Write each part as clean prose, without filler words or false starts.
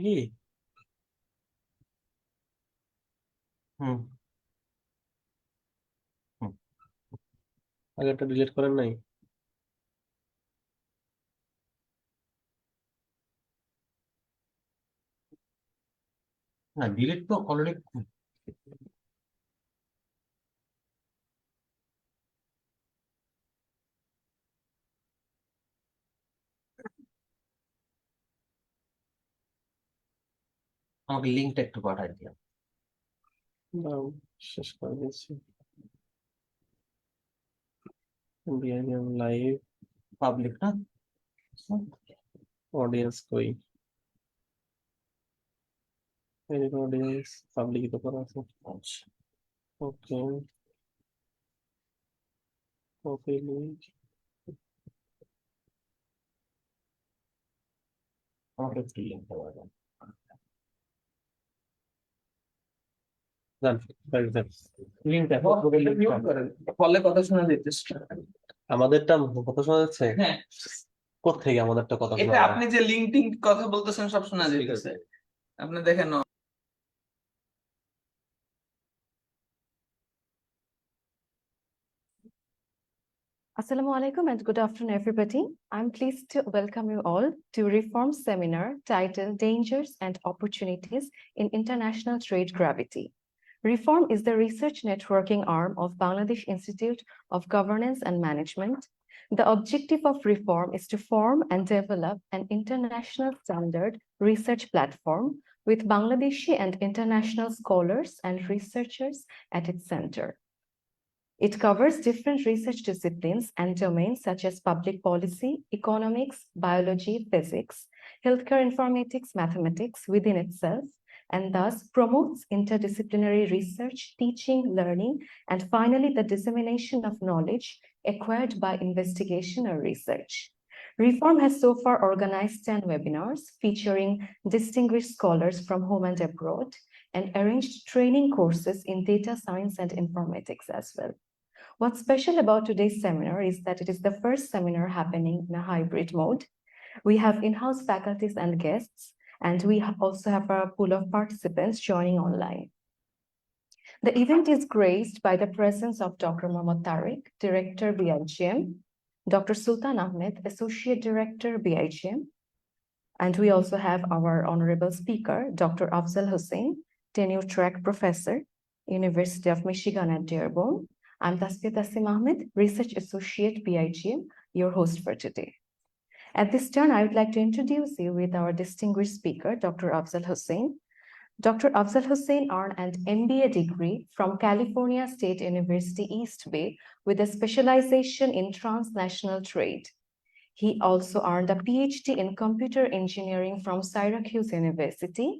কি? হুম। হুম। আগেরটা ডিলিট করেন নাই? না, ডিলিট তো অলরেডি। আমাকে লিঙ্কটা একটু পাঠাই দিও। দাও, শেষ করে দিয়েছি। বিআইএম লাইভ পাবলিক না? অডিয়েন্স কই? অডিয়েন্স পাবলিক তো করা আছে। আচ্ছা, ওকে। Copy link. আমাকে একটু লিঙ্ক দেওয়া যাবে? জান, দেন লিঙ্ক দেখো, মিউট করেন, ফলে কথা শোনা যাইতেছে। আমাদেরটা কথা শোনা যাচ্ছে? হ্যাঁ। কোত্থেকে আমাদেরটা কথা শোনা এটা যাবে? আপনি যে লিঙ্কটিং কথা বলতেছেন সব শোনা ঠিক যাইতেছে। আছে। আপনি দেখেন। Assalamu alaikum and good afternoon, everybody. I'm pleased to welcome you all to Reform Seminar titled Dangers and Opportunities in International Trade Gravity. Reform is the research networking arm of Bangladesh Institute of Governance and Management. The objective of Reform is to form and develop an international standard research platform with Bangladeshi and international scholars and researchers at its center. It covers different research disciplines and domains such as public policy, economics, biology, physics, healthcare informatics, mathematics within itself, and thus promotes interdisciplinary research, teaching, learning, and finally the dissemination of knowledge acquired by investigation or research. Reform has so far organized 10 webinars featuring distinguished scholars from home and abroad, and arranged training courses in data science and informatics as well. What's special about today's seminar is that it is the first seminar happening in a hybrid mode. We have in-house faculties and guests, and we also have a pool of participants joining online. The event is graced by the presence of Dr. Mohammad Tariq, Director BIGM, Dr. Sultan Ahmed, Associate Director BIGM, and we also have our honorable speaker, Dr. Afzal Hussain, Tenure Track Professor, University of Michigan at Dearborn. I'm Tasbih Tassim Ahmed, Research Associate, BIGM, your host for today. At this turn, I would like to introduce you with our distinguished speaker, Dr. Afzal Hussain. Dr. Afzal Hussain earned an MBA degree from California State University East Bay with a specialization in transnational trade. He also earned a PhD in computer engineering from Syracuse University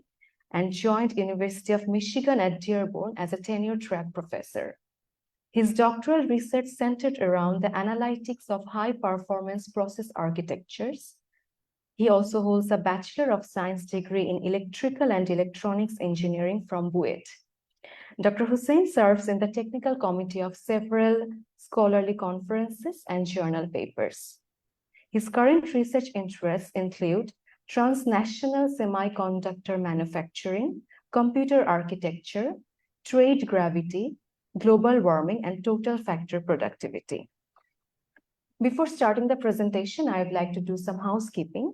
and joined University of Michigan at Dearborn as a tenure track professor. His doctoral research centered around the analytics of high-performance process architectures. He also holds a Bachelor of Science degree in Electrical and Electronics Engineering from BUET. Dr. Hussain serves in the technical committee of several scholarly conferences and journal papers. His current research interests include transnational semiconductor manufacturing, computer architecture, trade gravity, global warming, and total factor productivity. Before starting the presentation, I would like to do some housekeeping.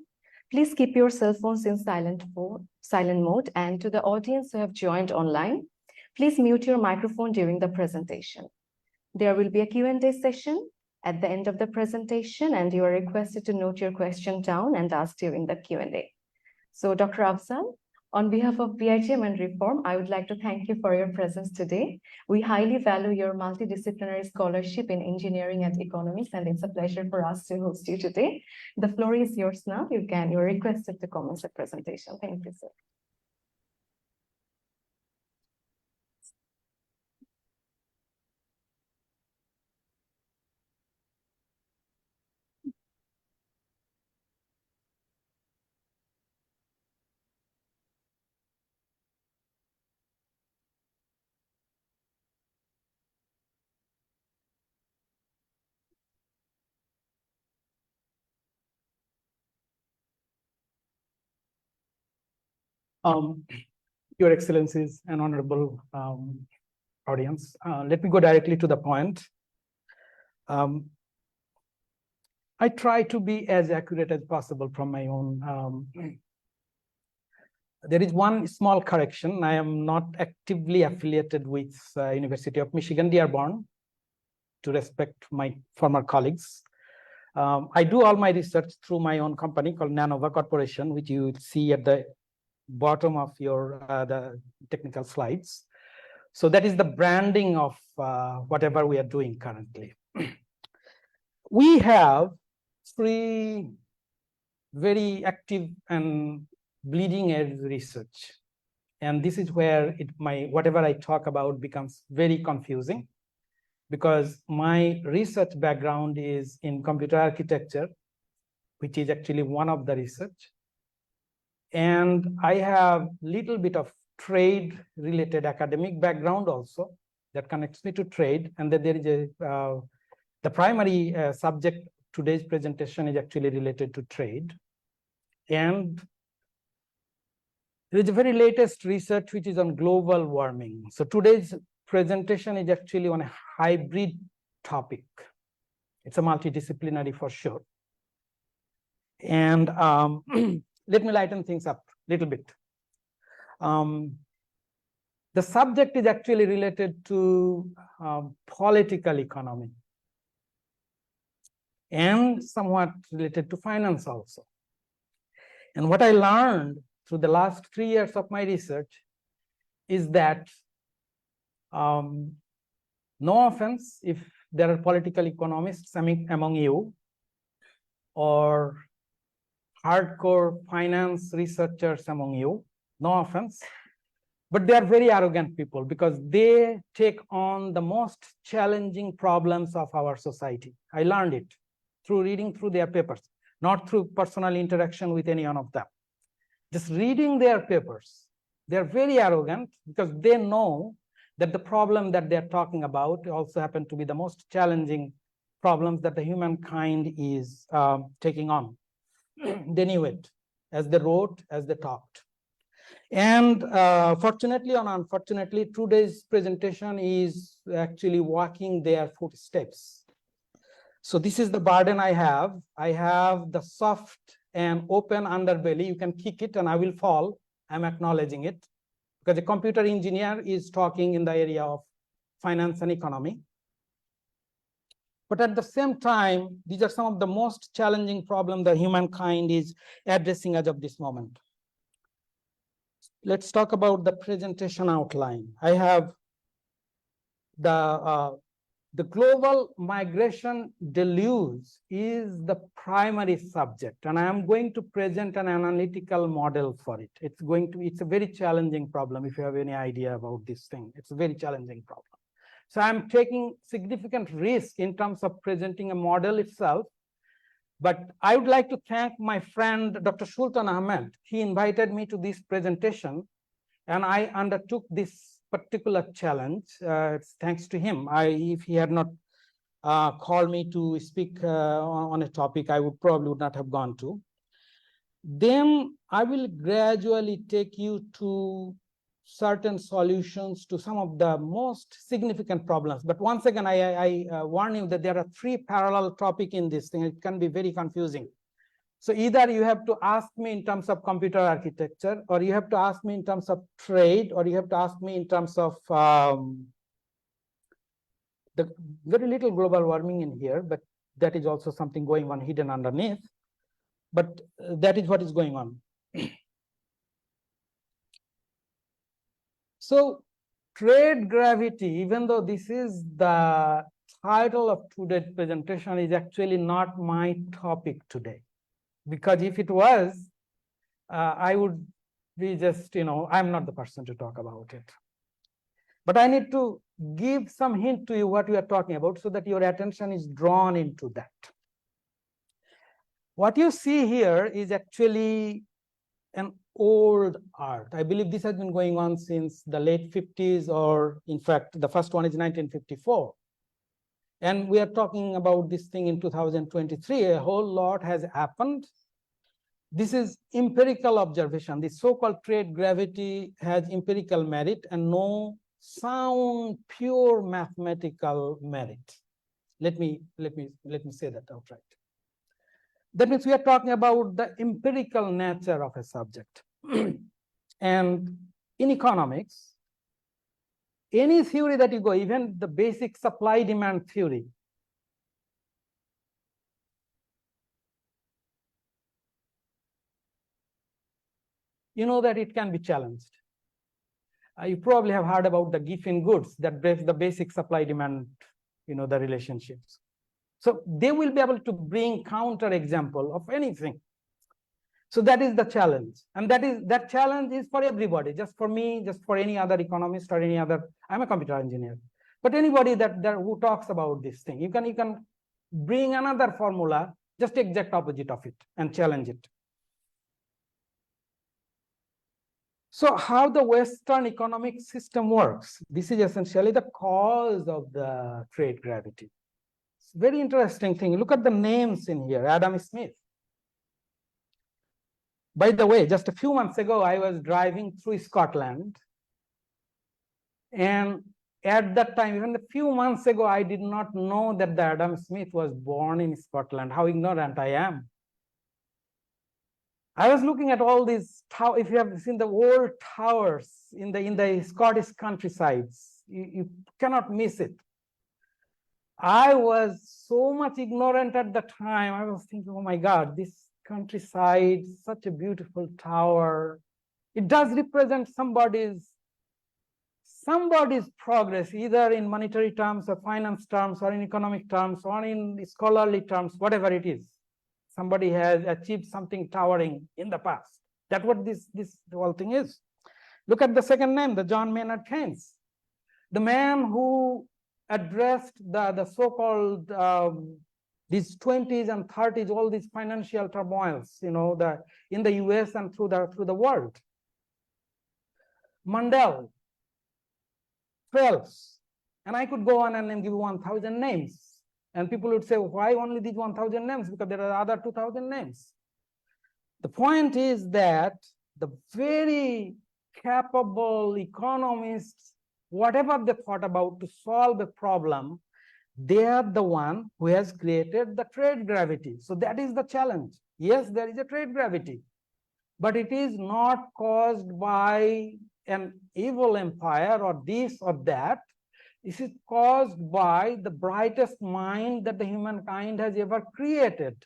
Please keep your cell phones in silent mode, and to the audience who have joined online, please mute your microphone during the presentation. There will be a Q&A session at the end of the presentation, and you are requested to note your question down and ask during the Q&A. So Dr. Afzal, on behalf of BIGM and Reform, I would like to thank you for your presence today. We highly value your multidisciplinary scholarship in engineering and economics, and it's a pleasure for us to host you today. The floor is yours now. You're requested to commence the presentation. Thank you, sir. Your Excellencies and honorable audience, let me go directly to the point. I try to be as accurate as possible from my own. There is one small correction. I am not actively affiliated with University of Michigan, Dearborn, to respect my former colleagues. I do all my research through my own company called Nanova Corporation, which you see at the bottom of your the technical slides. So that is the branding of whatever we are doing currently. We have 3 very active and bleeding edge research. And this is where whatever I talk about becomes very confusing, because my research background is in computer architecture, which is actually one of the research. And I have little bit of trade related academic background also that connects me to trade. And then there is the primary subject today's presentation is actually related to trade. And there is a very latest research which is on global warming. So today's presentation is actually on a hybrid topic. It's a multidisciplinary for sure. And let me lighten things up a little bit. The subject is actually related to political economy and somewhat related to finance also. And what I learned through the last 3 years of my research is that no offense if there are political economists among you or hardcore finance researchers among you, no offense, but they are very arrogant people because they take on the most challenging problems of our society. I learned it through reading through their papers, not through personal interaction with any one of them. Just reading their papers, they're very arrogant because they know that the problem that they're talking about also happen to be the most challenging problems that the humankind is taking on. They knew it as they wrote, as they talked. And fortunately or unfortunately, today's presentation is actually walking their footsteps. So this is the burden I have. I have the soft and open underbelly. You can kick it and I will fall. I'm acknowledging it because a computer engineer is talking in the area of finance and economy. But at the same time, these are some of the most challenging problems that humankind is addressing as of this moment. Let's talk about the presentation outline. I have the global migration deluge is the primary subject, and I am going to present an analytical model for it. It's a very challenging problem. If you have any idea about this thing, it's a very challenging problem. So I'm taking significant risk in terms of presenting a model itself. But I would like to thank my friend, Dr. Sultan Ahmed. He invited me to this presentation and I undertook this particular challenge. It's thanks to him. If he had not called me to speak on a topic, I would not have gone to. Then I will gradually take you to certain solutions to some of the most significant problems. But once again, I warn you that there are 3 parallel topics in this thing. It can be very confusing. So either you have to ask me in terms of computer architecture, or you have to ask me in terms of trade, or you have to ask me in terms of the very little global warming in here, but that is also something going on hidden underneath. But that is what is going on. So trade gravity, even though this is the title of today's presentation, is actually not my topic today. Because if it was, I would be just, I'm not the person to talk about it. But I need to give some hint to you what we are talking about so that your attention is drawn into that. What you see here is actually an old art. I believe this has been going on since the late 50s, or in fact, the first one is 1954. And we are talking about this thing in 2023. A whole lot has happened. This is empirical observation. The so-called trade gravity has empirical merit and no sound, pure mathematical merit. Let me say that outright. That means we are talking about the empirical nature of a subject. And in economics, any theory that you go, even the basic supply demand theory, you know that it can be challenged. You probably have heard about the Giffen goods that breaks the basic supply demand, the relationships. So they will be able to bring counter example of anything. So that is the challenge. And that challenge is for everybody, just for me, just for any other economist or any other, I'm a computer engineer. But anybody who talks about this thing, you can bring another formula, just exact opposite of it and challenge it. So how the Western economic system works, this is essentially the cause of the trade gravity. It's a very interesting thing. Look at the names in here. Adam Smith. By the way, just a few months ago, I was driving through Scotland. And at that time, even a few months ago, I did not know that the Adam Smith was born in Scotland. How ignorant I am. I was looking at all these towers. If you have seen the old towers in the Scottish countrysides, you cannot miss it. I was so much ignorant at the time. I was thinking, oh my God, this countryside, such a beautiful tower. It does represent somebody's progress, either in monetary terms or finance terms or in economic terms or in scholarly terms, whatever it is. Somebody has achieved something towering in the past. That's what this whole thing is. Look at the second name, the John Maynard Keynes, the man who addressed the so-called these 20s and 30s, all these financial turmoils, in the US and through the world. Mundell, Phelps, and I could go on and give you 1,000 names. And people would say, why only these 1,000 names? Because there are other 2,000 names. The point is that the very capable economists, whatever they thought about to solve a problem, they are the one who has created the trade gravity. So that is the challenge. Yes, there is a trade gravity, but it is not caused by an evil empire or this or that. This is caused by the brightest mind that the humankind has ever created.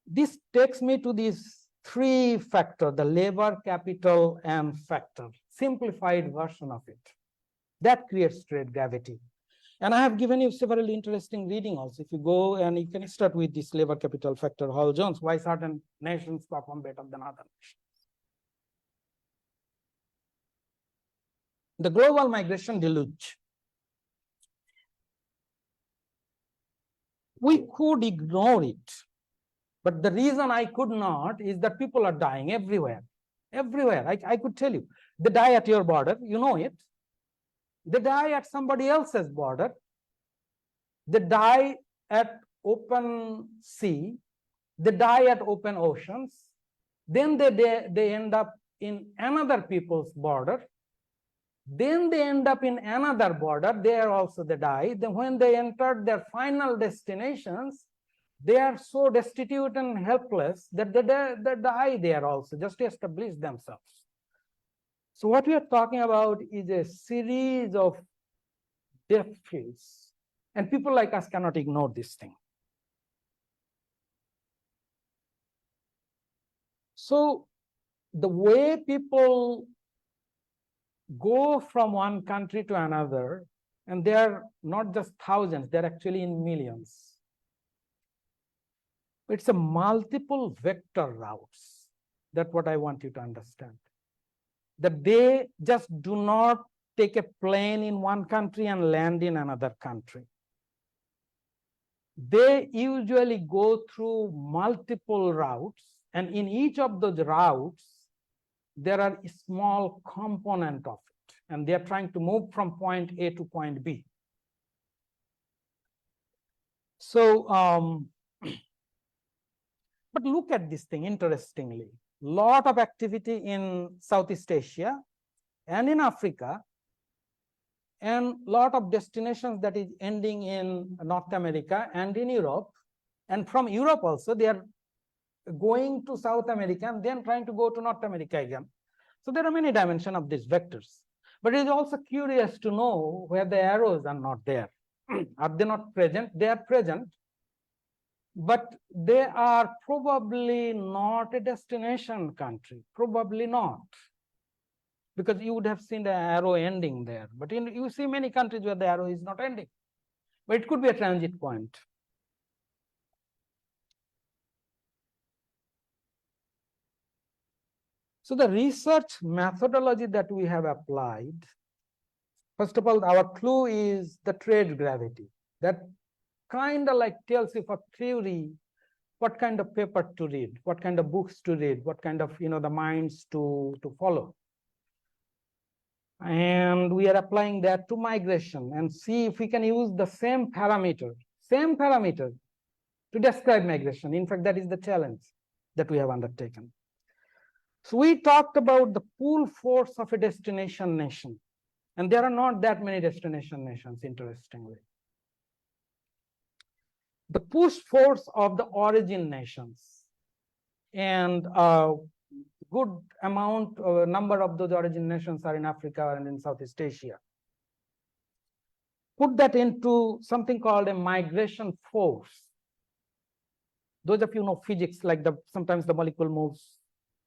This takes me to these three factors, the labor, capital, and factor, simplified version of it. That creates trade gravity. And I have given you several interesting reading also. If you go and you can start with this labor, capital, factor, Hall Jones, why certain nations perform better than other nations. The global migration deluge. We could ignore it, but the reason I could not is that people are dying everywhere. Everywhere. I could tell you. They die at your border, you know it. They die at somebody else's border. They die at open sea. They die at open oceans. Then they end up in another people's border. Then they end up in another border. There also they die. Then when they enter their final destinations, they are so destitute and helpless that they die there also, just to establish themselves. So what we are talking about is a series of death fields. And people like us cannot ignore this thing. So the way people go from one country to another, and they are not just thousands, they're actually in millions. It's a multiple vector routes. That's what I want you to understand. That they just do not take a plane in one country and land in another country. They usually go through multiple routes, and in each of those routes, there are a small component of it, and they are trying to move from point A to point B. So But look at this thing interestingly. Lot of activity in Southeast Asia and in Africa, and lot of destinations that is ending in North America and in Europe. And from Europe also, they are going to South America and then trying to go to North America again. So there are many dimensions of these vectors. But it is also curious to know where the arrows are not there. Are they not present? They are present, but they are probably not a destination country, probably not. Because you would have seen the arrow ending there. But you see many countries where the arrow is not ending. But it could be a transit point. So the research methodology that we have applied, first of all, our clue is the trade gravity. That kind of like tells you for theory what kind of paper to read, what kind of books to read, what kind of the minds to follow. And we are applying that to migration and see if we can use the same parameter to describe migration. In fact, that is the challenge that we have undertaken. So we talked about the pull force of a destination nation. And there are not that many destination nations, interestingly. The push force of the origin nations. And good amount, number of those origin nations are in Africa and in Southeast Asia. Put that into something called a migration force. Those of you know physics, like sometimes the molecule moves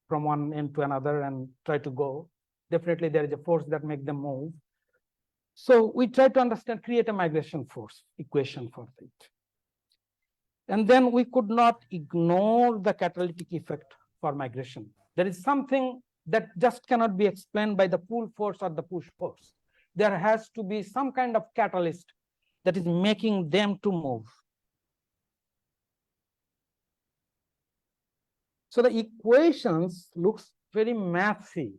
from one end to another and try to go. Definitely there is a force that makes them move. So we try to understand, create a migration force equation for it. And then we could not ignore the catalytic effect for migration. There is something that just cannot be explained by the pull force or the push force. There has to be some kind of catalyst that is making them to move. So the equations looks very mathy,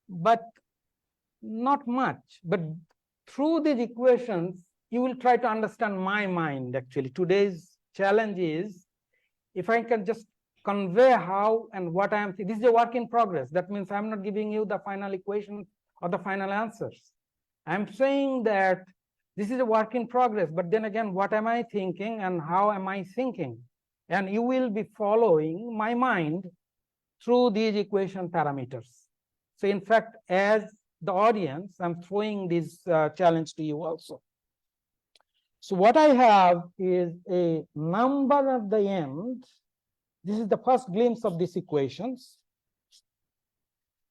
but not much. But through these equations, you will try to understand my mind, actually. Today's challenge is, if I can just convey how and what I am thinking. This is a work in progress. That means I'm not giving you the final equation or the final answers. I'm saying that this is a work in progress, but then again, what am I thinking and how am I thinking? And you will be following my mind through these equation parameters. So in fact, as the audience, I'm throwing this challenge to you also. So what I have is a number at the end. This is the first glimpse of these equations.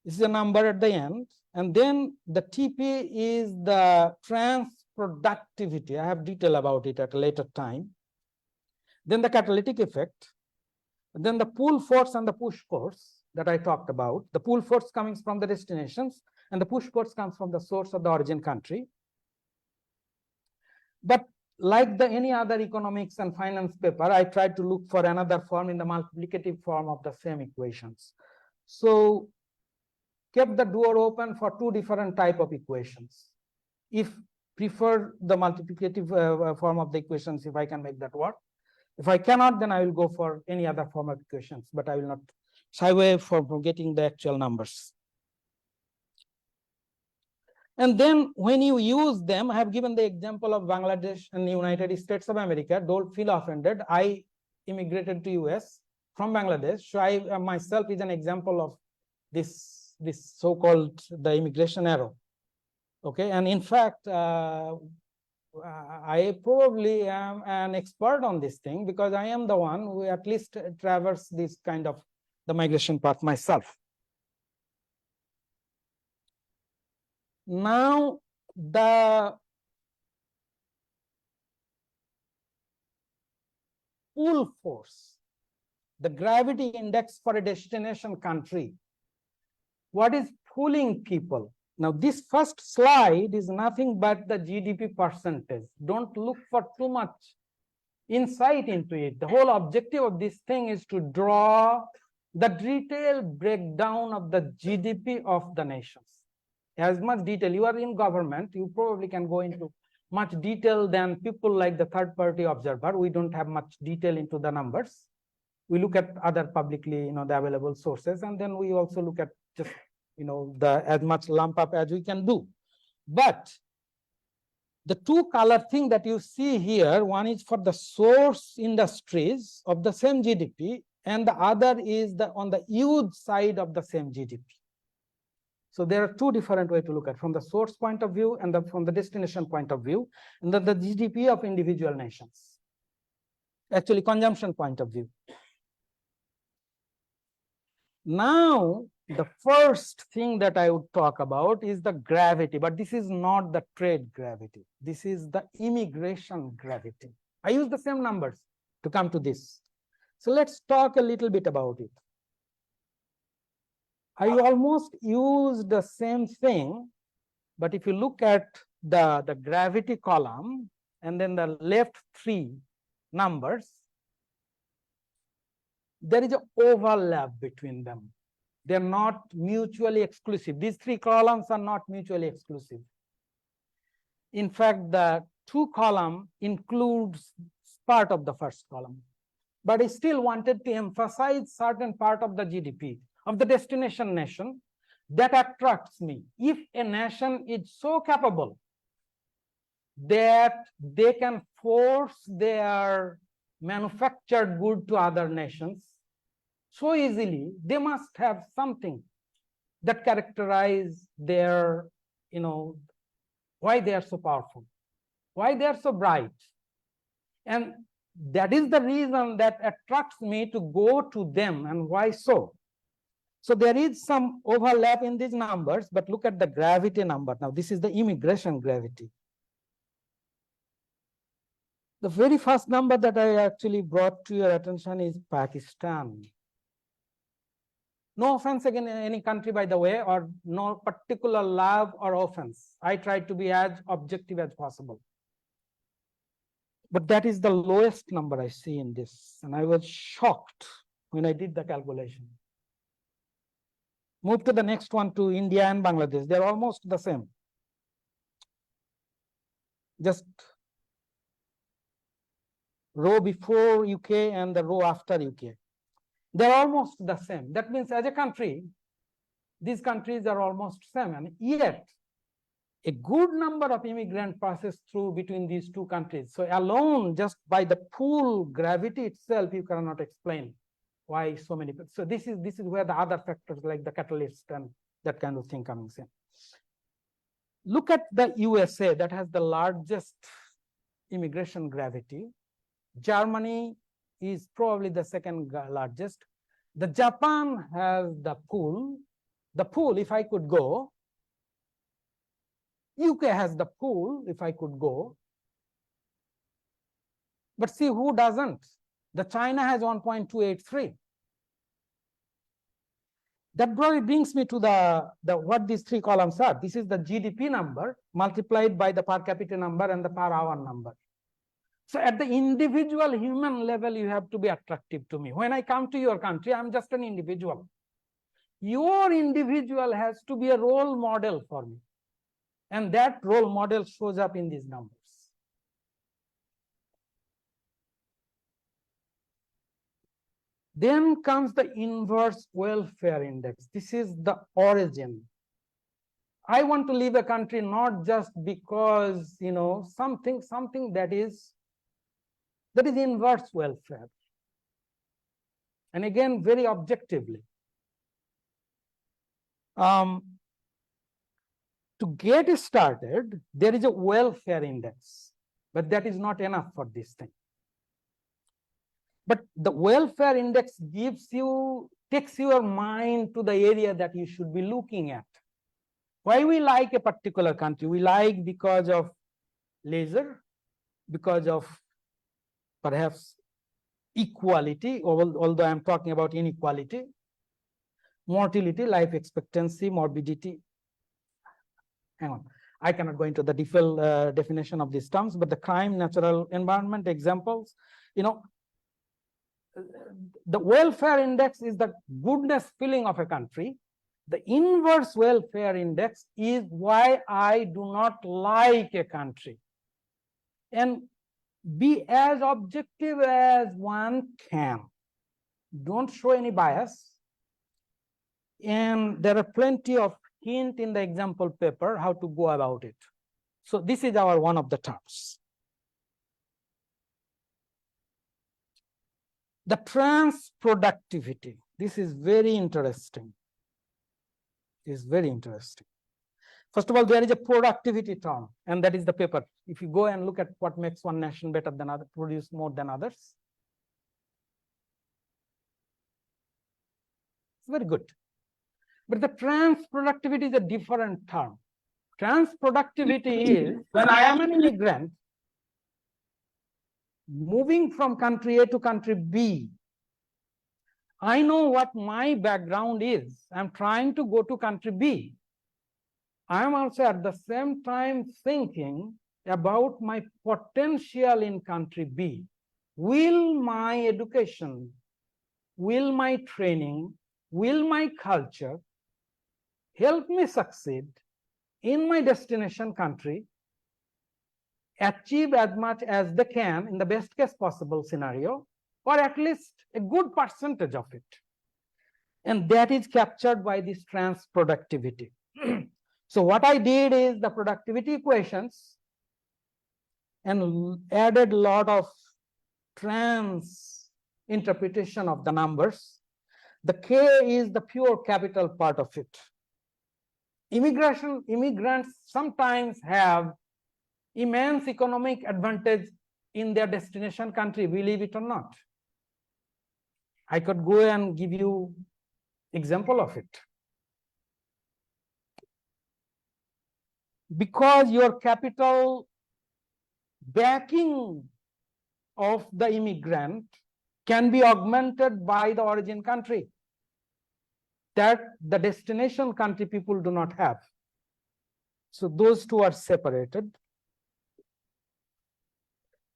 This is a number at the end. And then the TP is the transproductivity. I have detail about it at a later time. Then the catalytic effect. And then the pull force and the push force that I talked about. The pull force coming from the destinations and the push force comes from the source of the origin country. But like any other economics and finance paper, I tried to look for another form in the multiplicative form of the same equations. So kept the door open for two different type of equations. If prefer the multiplicative form of the equations, if I can make that work. If I cannot, then I will go for any other form of equations, but I will not shy away from getting the actual numbers. And then when you use them, I have given the example of Bangladesh and the United States of America. Don't feel offended. I immigrated to US from Bangladesh. So I myself is an example of this so-called the immigration arrow. Okay, and in fact, I probably am an expert on this thing because I am the one who at least traversed this kind of the migration path myself. Now, the pull force, the gravity index for a destination country, what is pulling people? Now, this first slide is nothing but the GDP percentage. Don't look for too much insight into it. The whole objective of this thing is to draw the detailed breakdown of the GDP of the nations. As much detail, you are in government, you probably can go into much detail than people like the third party observer. We don't have much detail into the numbers. We look at other publicly, the available sources, and then we also look at just, the as much lump up as we can do. But the two color thing that you see here, one is for the source industries of the same GDP, and the other is on the use side of the same GDP. So there are two different ways to look at, from the source point of view and from the destination point of view, and then the GDP of individual nations. Actually, consumption point of view. Now, the first thing that I would talk about is the gravity, but this is not the trade gravity. This is the immigration gravity. I use the same numbers to come to this. So let's talk a little bit about it. I almost use the same thing, but if you look at the gravity column and then the left three numbers, there is an overlap between them. They're not mutually exclusive. These three columns are not mutually exclusive. In fact, the two column includes part of the first column. But I still wanted to emphasize certain part of the GDP of the destination nation that attracts me. If a nation is so capable that they can force their manufactured good to other nations so easily, they must have something that characterize their, why they are so powerful, why they are so bright. And that is the reason that attracts me to go to them. And why so? So there is some overlap in these numbers, but look at the gravity number. Now, this is the immigration gravity. The very first number that I actually brought to your attention is Pakistan. No offense against any country, by the way, or no particular love or offense. I try to be as objective as possible. But that is the lowest number I see in this. And I was shocked when I did the calculation. Move to the next one, to India and Bangladesh. They're almost the same. Just row before UK and the row after UK. They're almost the same. That means as a country, these countries are almost same. And yet, a good number of immigrants passes through between these two countries. So alone, just by the pool gravity itself, you cannot explain why so many people. So this is where the other factors like the catalyst and that kind of thing comes in. Look at the USA that has the largest immigration gravity. Germany is probably the second largest. The Japan has the pool. The pool, if I could go. UK has the pool, if I could go. But see, who doesn't? The China has 1.283. That probably brings me to the what these three columns are. This is the GDP number multiplied by the per capita number and the per hour number. So at the individual human level, you have to be attractive to me. When I come to your country, I'm just an individual. Your individual has to be a role model for me. And that role model shows up in these numbers. Then comes the inverse welfare index. This is the origin. I want to leave a country not just because, something that is inverse welfare. And again, very objectively. To get started, there is a welfare index, but that is not enough for this thing. But the welfare index takes your mind to the area that you should be looking at. Why we like a particular country? We like because of leisure, because of perhaps equality, although I'm talking about inequality, mortality, life expectancy, morbidity. Hang on, I cannot go into the detailed definition of these terms, but the crime, natural environment examples, the welfare index is the goodness feeling of a country. The inverse welfare index is why I do not like a country. and be as objective as one can. Don't show any bias. And there are plenty of hint in the example paper how to go about it. So this is our one of the terms. The trans-productivity. This is very interesting. Is very interesting. First of all, there is a productivity term, and that is the paper. If you go and look at what makes one nation better than other, produce more than others. It's very good. But the trans-productivity is a different term. Trans-productivity is when I am an immigrant moving from country A to country B. I know what my background is. I'm trying to go to country B. I am also at the same time thinking about my potential in country B. Will my education, will my training, will my culture help me succeed in my destination country, achieve as much as they can in the best case possible scenario, or at least a good percentage of it. And that is captured by this trans-productivity. So what I did is the productivity equations and added a lot of trans interpretation of the numbers. The K is the pure capital part of it. Immigrants sometimes have immense economic advantage in their destination country, believe it or not. I could go and give you example of it. Because your capital backing of the immigrant can be augmented by the origin country that the destination country people do not have. So those two are separated.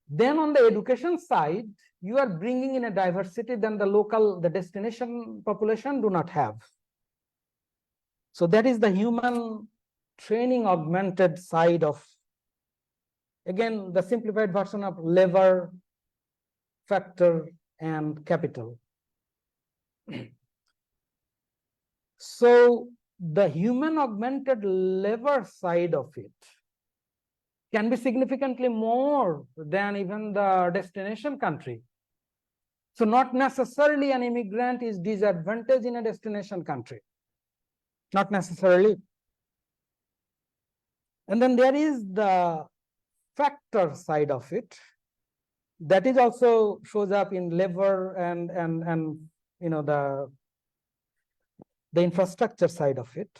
Then on the education side, you are bringing in a diversity than the destination population do not have. So that is the human training augmented side of, again, the simplified version of labor, factor, and capital. So the human augmented labor side of it can be significantly more than even the destination country. So not necessarily an immigrant is disadvantaged in a destination country. Not necessarily. And then there is the factor side of it. That is also shows up in labor and you know the infrastructure side of it.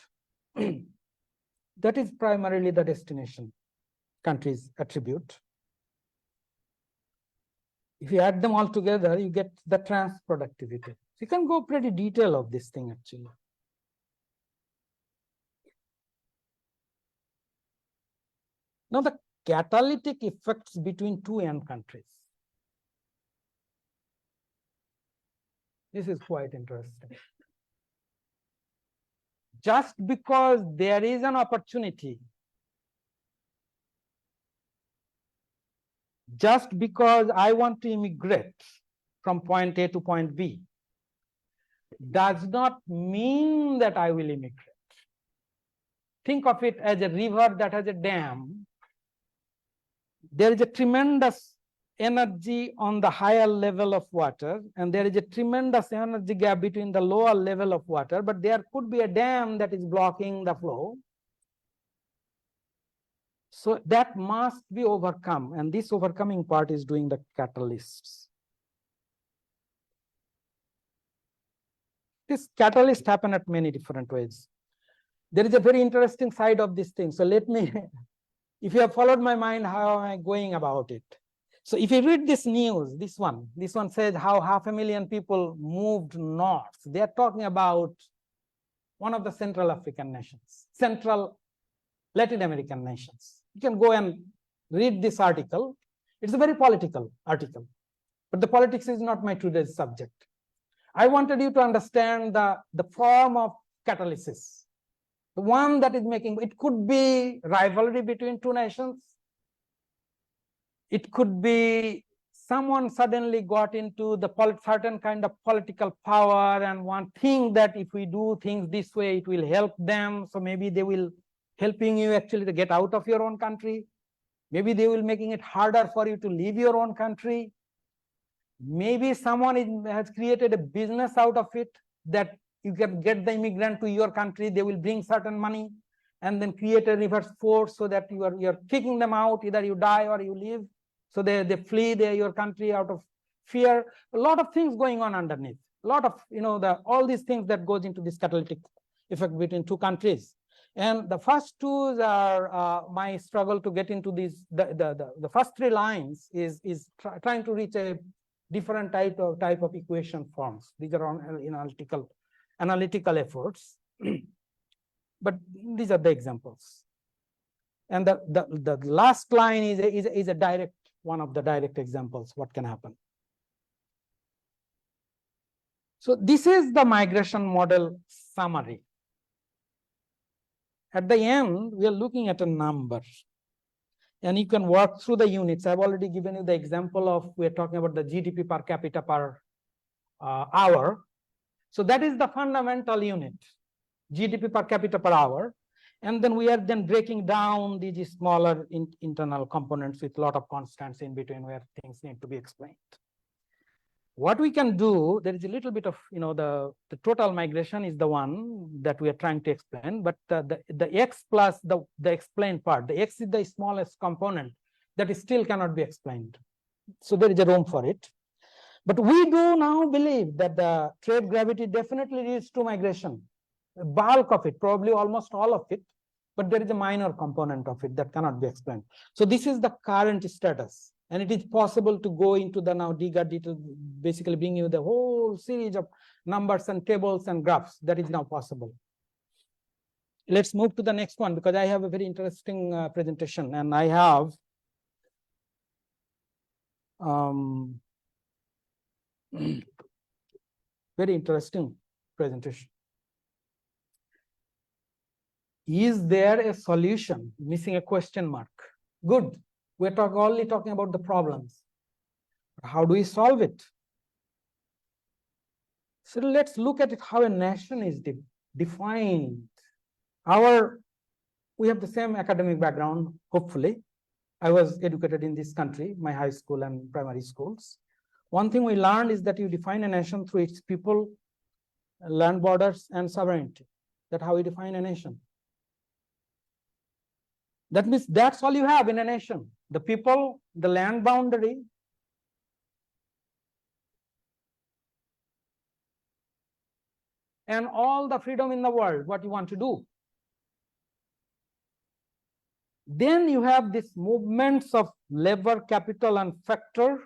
That is primarily the destination country's attribute. If you add them all together, you get the trans-productivity. So you can go pretty detail of this thing actually. Now the catalytic effects between two end countries. This is quite interesting. Just because there is an opportunity, just because I want to immigrate from point A to point B, does not mean that I will immigrate. Think of it as a river that has a dam. There is a tremendous energy on the higher level of water, and there is a tremendous energy gap between the lower level of water, but there could be a dam that is blocking the flow. So that must be overcome, and this overcoming part is doing the catalysts. This catalyst happen at many different ways. There is a very interesting side of this thing. So let me, if you have followed my mind, how am I going about it? So if you read this news, this one says how 500,000 people moved north. They are talking about one of the Central African nations, Central Latin American nations. You can go and read this article. It's a very political article, but the politics is not my today's subject. I wanted you to understand the form of catalysis. The one that is making, it could be rivalry between two nations. It could be someone suddenly got into the certain kind of political power and one think that if we do things this way, it will help them. So maybe they will helping you actually to get out of your own country. Maybe they will making it harder for you to leave your own country. Maybe someone has created a business out of it that you can get the immigrant to your country, they will bring certain money and then create a reverse force so that you're kicking them out, either you die or you live. So they flee your country out of fear. A lot of things going on underneath. A lot of, all these things that goes into this catalytic effect between two countries. And the first two are my struggle to get into these. The first three lines is trying to reach a different type of equation forms. These are on analytical efforts, but these are the examples. And the last line is a direct one of the direct examples. What can happen? So this is the migration model summary. At the end, we are looking at a number. And you can work through the units. I've already given you the example of, we're talking about the GDP per capita per hour. So that is the fundamental unit, GDP per capita per hour. And then we are then breaking down these smaller internal components with a lot of constants in between where things need to be explained. What we can do, there is a little bit of, the total migration is the one that we are trying to explain, but the X plus the explained part, the X is the smallest component that still cannot be explained. So there is a room for it. But we do now believe that the trade gravity definitely leads to migration, a bulk of it, probably almost all of it, but there is a minor component of it that cannot be explained. So this is the current status. And it is possible to go into the now DGAR detail, basically bring you the whole series of numbers and tables and graphs. That is now possible. Let's move to the next one, because I have a very interesting presentation, and I have very interesting presentation. Is there a solution? Missing a question mark. Good. We're only talking about the problems. How do we solve it? So let's look at it, how a nation is defined. We have the same academic background, hopefully. I was educated in this country, my high school and primary schools. One thing we learned is that you define a nation through its people, land borders, and sovereignty. That's how we define a nation. That means that's all you have in a nation. The people, the land boundary, and all the freedom in the world, what you want to do. Then you have these movements of labor, capital, and factor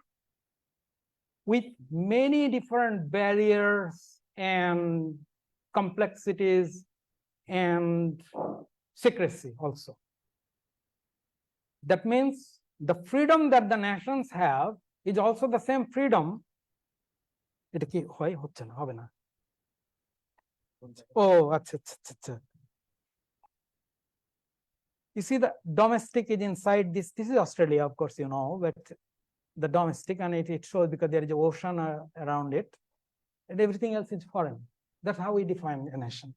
with many different barriers and complexities and secrecy also. That means the freedom that the nations have is also the same freedom. Oh, you see, the domestic is inside this. This is Australia, of course, but the domestic, and it shows because there is an ocean around it, and everything else is foreign. That's how we define a nation.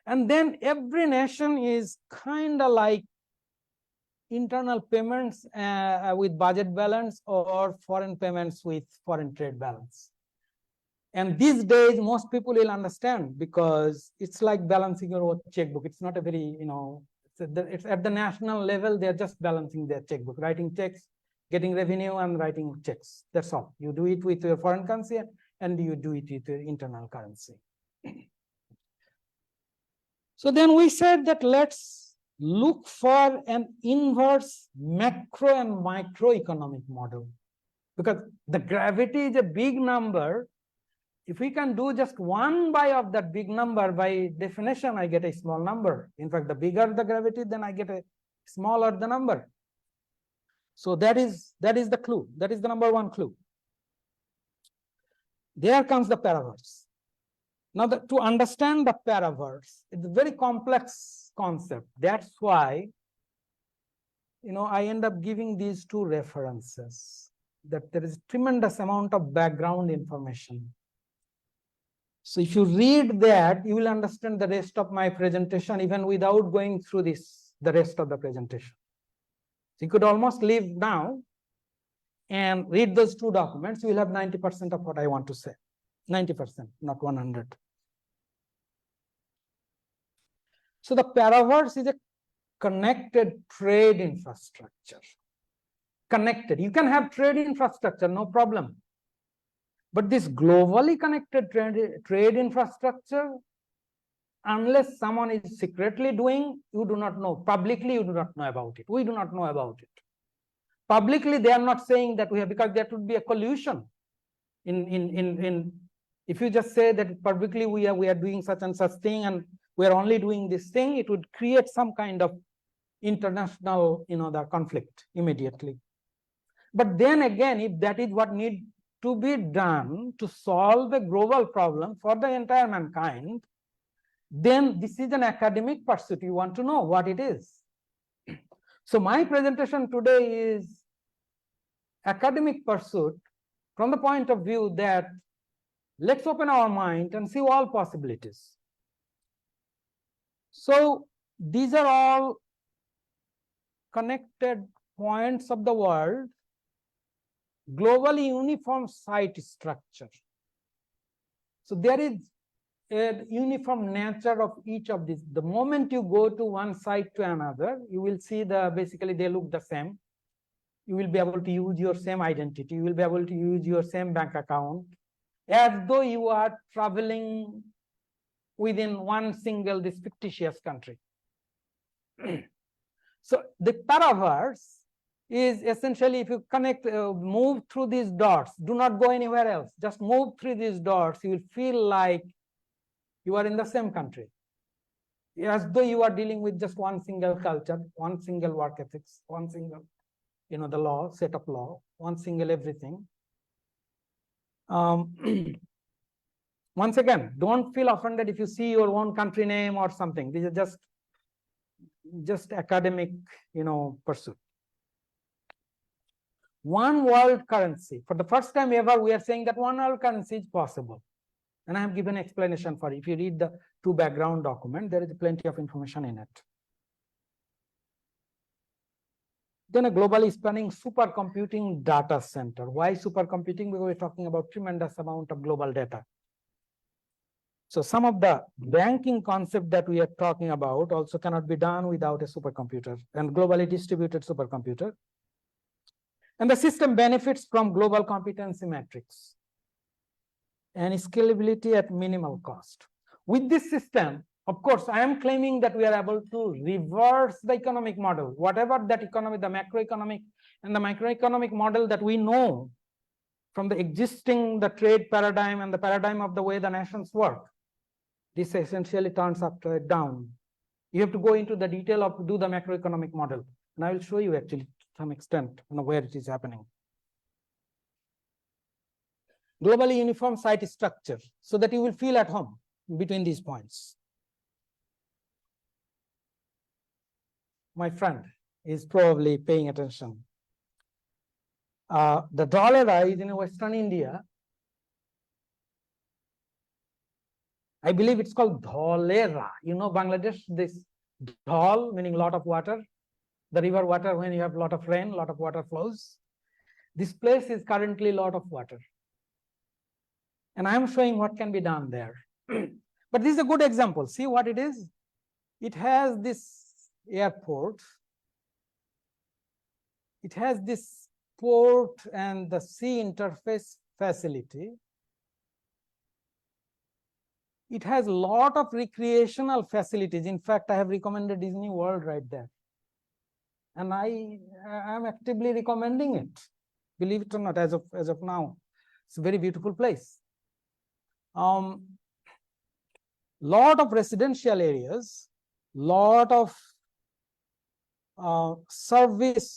And then every nation is kind of like internal payments with budget balance or foreign payments with foreign trade balance. And these days, most people will understand, because it's like balancing your own checkbook. It's not a very, it's at the national level, they're just balancing their checkbook, writing checks, getting revenue, and writing checks. That's all. You do it with your foreign currency, and you do it with your internal currency. So then we said that let's look for an inverse macro and microeconomic model, because the gravity is a big number. If we can do just 1/by of that big number, by definition, I get a small number. In fact, the bigger the gravity, then I get a smaller the number. So that is the clue. That is the number one clue. There comes the paraverse. Now, to understand the paraverse, it's a very complex concept. That's why I end up giving these two references, that there is tremendous amount of background information. So if you read that, you will understand the rest of my presentation even without going through the rest of the presentation. So you could almost leave now and read those two documents. You will have 90% of what I want to say. 90%, not 100. So the Paraverse is a connected trade infrastructure. Connected. You can have trade infrastructure, no problem. But this globally connected trade infrastructure, unless someone is secretly doing, you do not know. Publicly, you do not know about it. We do not know about it. Publicly, they are not saying that we have, because that would be a collusion. If you just say that publicly we are doing such and such thing, and we are only doing this thing, it would create some kind of international, the conflict immediately. But then again, if that is what needs to be done to solve a global problem for the entire mankind, then this is an academic pursuit. You want to know what it is. So my presentation today is academic pursuit from the point of view that let's open our mind and see all possibilities. So these are all connected points of the world, globally uniform site structure. So there is a uniform nature of each of these. The moment you go to one site to another, you will see basically they look the same. You will be able to use your same identity. You will be able to use your same bank account, as though you are traveling within one single, this fictitious country. So the Paraverse is essentially, if you connect, move through these dots, do not go anywhere else, just move through these dots, you will feel like you are in the same country, as though you are dealing with just one single culture, one single work ethics, one single, the law, set of law, one single everything. Once again, don't feel offended if you see your own country name or something. This is just academic, pursuit. One world currency. For the first time ever, we are saying that one world currency is possible. And I have given an explanation for it. If you read the two background documents, there is plenty of information in it. Then a globally spanning supercomputing data center. Why supercomputing? Because we're talking about tremendous amount of global data. So some of the banking concept that we are talking about also cannot be done without a supercomputer, and globally distributed supercomputer. And the system benefits from global competency matrix and scalability at minimal cost. With this system, of course, I am claiming that we are able to reverse the economic model, whatever that economic, the macroeconomic and the microeconomic model that we know from the existing, the trade paradigm and the paradigm of the way the nations work. This essentially turns upside down. You have to go into the detail of do the macroeconomic model. And I will show you actually to some extent where it is happening. Globally uniform site structure, so that you will feel at home between these points. My friend is probably paying attention. The Dholera is in Western India. I believe it's called Dholera. Bangladesh, this Dhol meaning lot of water. The river water, when you have a lot of rain, a lot of water flows. This place is currently a lot of water. And I'm showing what can be done there. But this is a good example. See what it is? It has this airport. It has this port and the sea interface facility. It has a lot of recreational facilities. In fact, I have recommended Disney World right there. And I am actively recommending it. Believe it or not, as of now. It's a very beautiful place. Lot of residential areas, lot of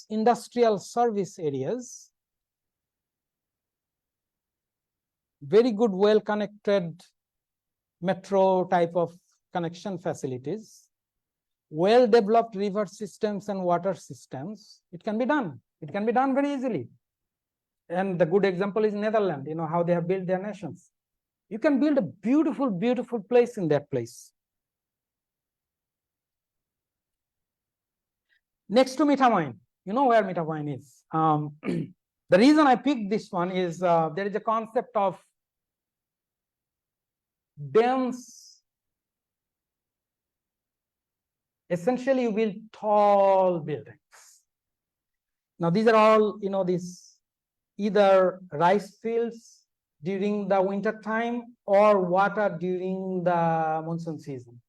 industrial service areas, very good, well-connected metro type of connection facilities, well-developed river systems and water systems, it can be done. It can be done very easily. And the good example is Netherlands, how they have built their nations. You can build a beautiful, beautiful place in that place. Next to Metamoine, you know where Metamoine is. The reason I picked this one is there is a concept of dense. Essentially, you build tall buildings. Now, these are all, these either rice fields during the winter time or water during the monsoon season.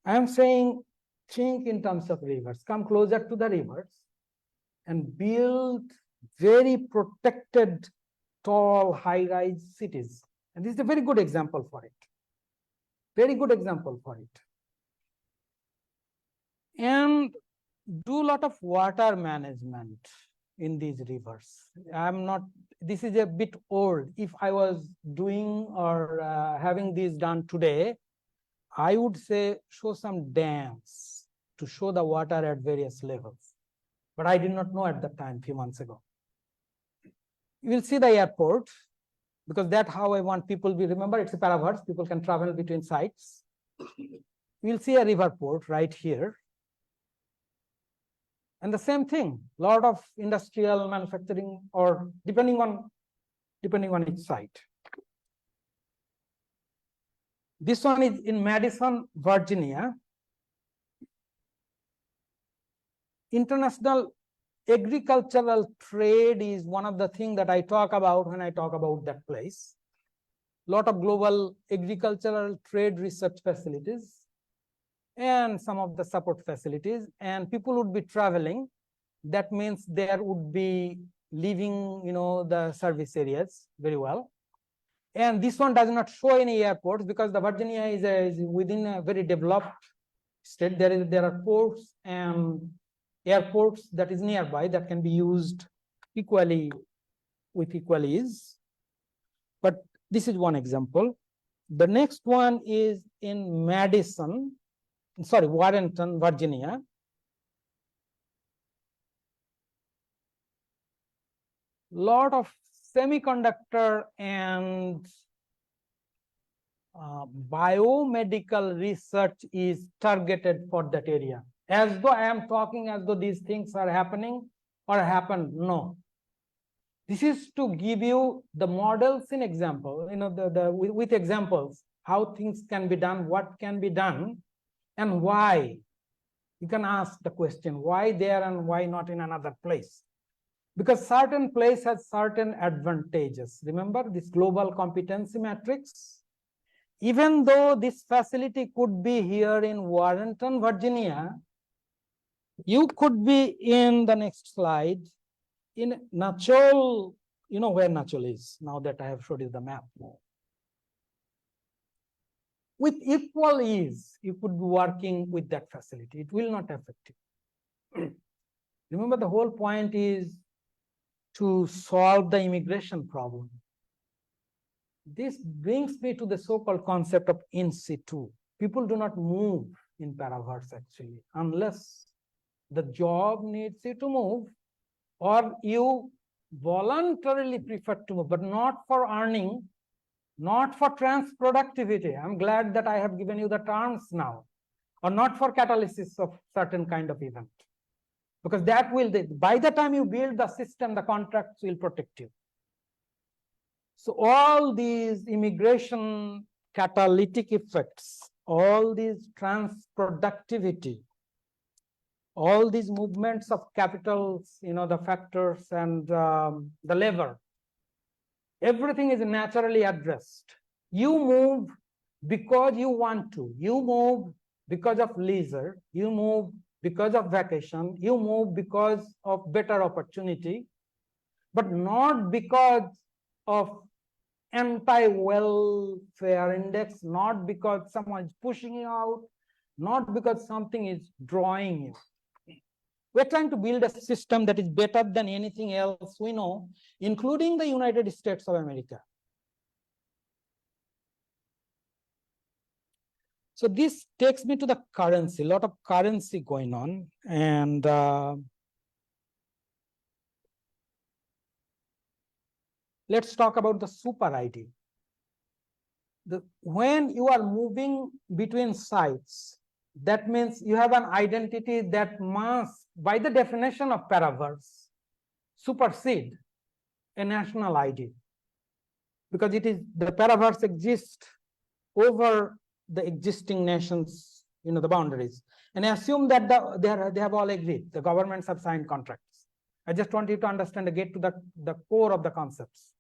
I am saying, think in terms of rivers, come closer to the rivers and build very protected, tall, high-rise cities. And this is a very good example for it. Very good example for it. And do a lot of water management in these rivers. This is a bit old. If I was doing or having this done today, I would say show some dams to show the water at various levels. But I did not know at that time, a few months ago. You will see the airport, because that's how I want people to remember. It's a paraverse. People can travel between sites. We'll see a river port right here. And the same thing, a lot of industrial manufacturing, or depending on each site. This one is in Madison, Virginia. International agricultural trade is one of the things that I talk about when I talk about that place. A lot of global agricultural trade research facilities and some of the support facilities, and people would be traveling. That means there would be leaving, the service areas very well. And this one does not show any airports because the Virginia is within a very developed state. There are ports and airports that is nearby that can be used equally with equal ease. But this is one example. The next one is in Warrenton, Virginia. Lot of semiconductor and biomedical research is targeted for that area. As though I am talking as though these things are happening or happened. No. This is to give you the models in example, with examples, how things can be done, what can be done, and why. You can ask the question, why there and why not in another place? Because certain place has certain advantages. Remember this global competency matrix? Even though this facility could be here in Warrenton, Virginia, you could be in the next slide in Nachol. You know where Nachol is, now that I have showed you the map. With equal ease, you could be working with that facility. It will not affect you. Remember, the whole point is to solve the immigration problem. This brings me to the so-called concept of in situ. People do not move in paraverse actually, unless the job needs you to move, or you voluntarily prefer to move, but not for earning, not for transproductivity. I'm glad that I have given you the terms now, or not for catalysis of certain kind of event. Because that will, by the time you build the system, the contracts will protect you. So all these immigration catalytic effects, all these transproductivity, all these movements of capitals, the factors and the labor, everything is naturally addressed. You move because you want to. You move because of leisure. You move because of vacation. You move because of better opportunity, but not because of anti-welfare index, not because someone is pushing you out, not because something is drawing you. We're trying to build a system that is better than anything else we know, including the United States of America. So this takes me to the currency, a lot of currency going on. And let's talk about the super ID. When you are moving between sites, that means you have an identity that must, by the definition of Paraverse, supersede a national ID, because it is the Paraverse exists over the existing nations, the boundaries. And I assume that they have all agreed. The governments have signed contracts. I just want you to understand and get to the core of the concepts.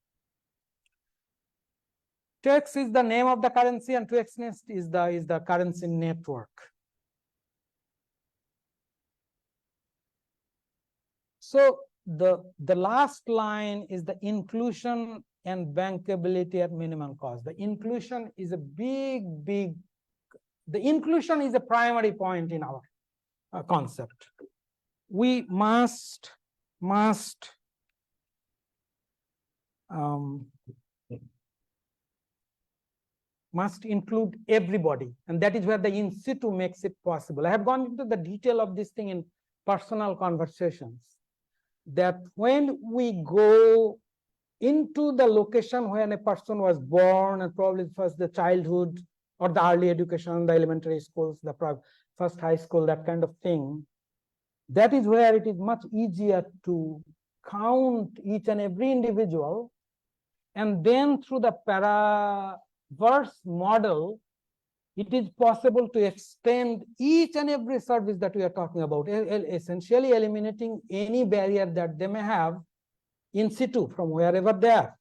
2x is the name of the currency, and 2x nest is the currency network. So the last line is the inclusion and bankability at minimum cost. The inclusion is a the inclusion is a primary point in our concept. We must include everybody, and that is where the in situ makes it possible. I have gone into the detail of this thing in personal conversations, that when we go into the location when a person was born, and probably first the childhood or the early education, the elementary schools, the first high school, that kind of thing, that is where it is much easier to count each and every individual. And then through the Paraverse model, it is possible to extend each and every service that we are talking about, essentially eliminating any barrier that they may have in situ from wherever they are.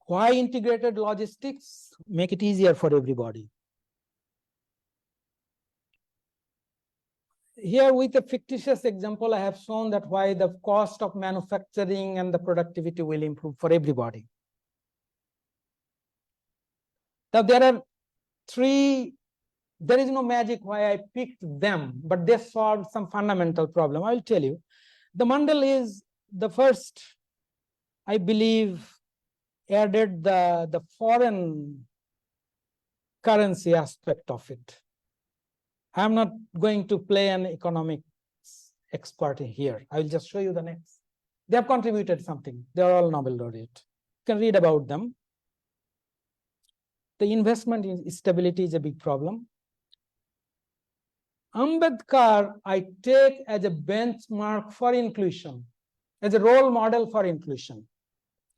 Why integrated logistics? Make it easier for everybody. Here with a fictitious example, I have shown that why the cost of manufacturing and the productivity will improve for everybody. Now there are there is no magic why I picked them, but they solved some fundamental problem. I'll tell you. The Mundell is the first, I believe, added the foreign currency aspect of it. I'm not going to play an economics expert here. I will just show you the next. They have contributed something. They are all Nobel laureate. You can read about them. The investment in stability is a big problem. Ambedkar, I take as a benchmark for inclusion, as a role model for inclusion.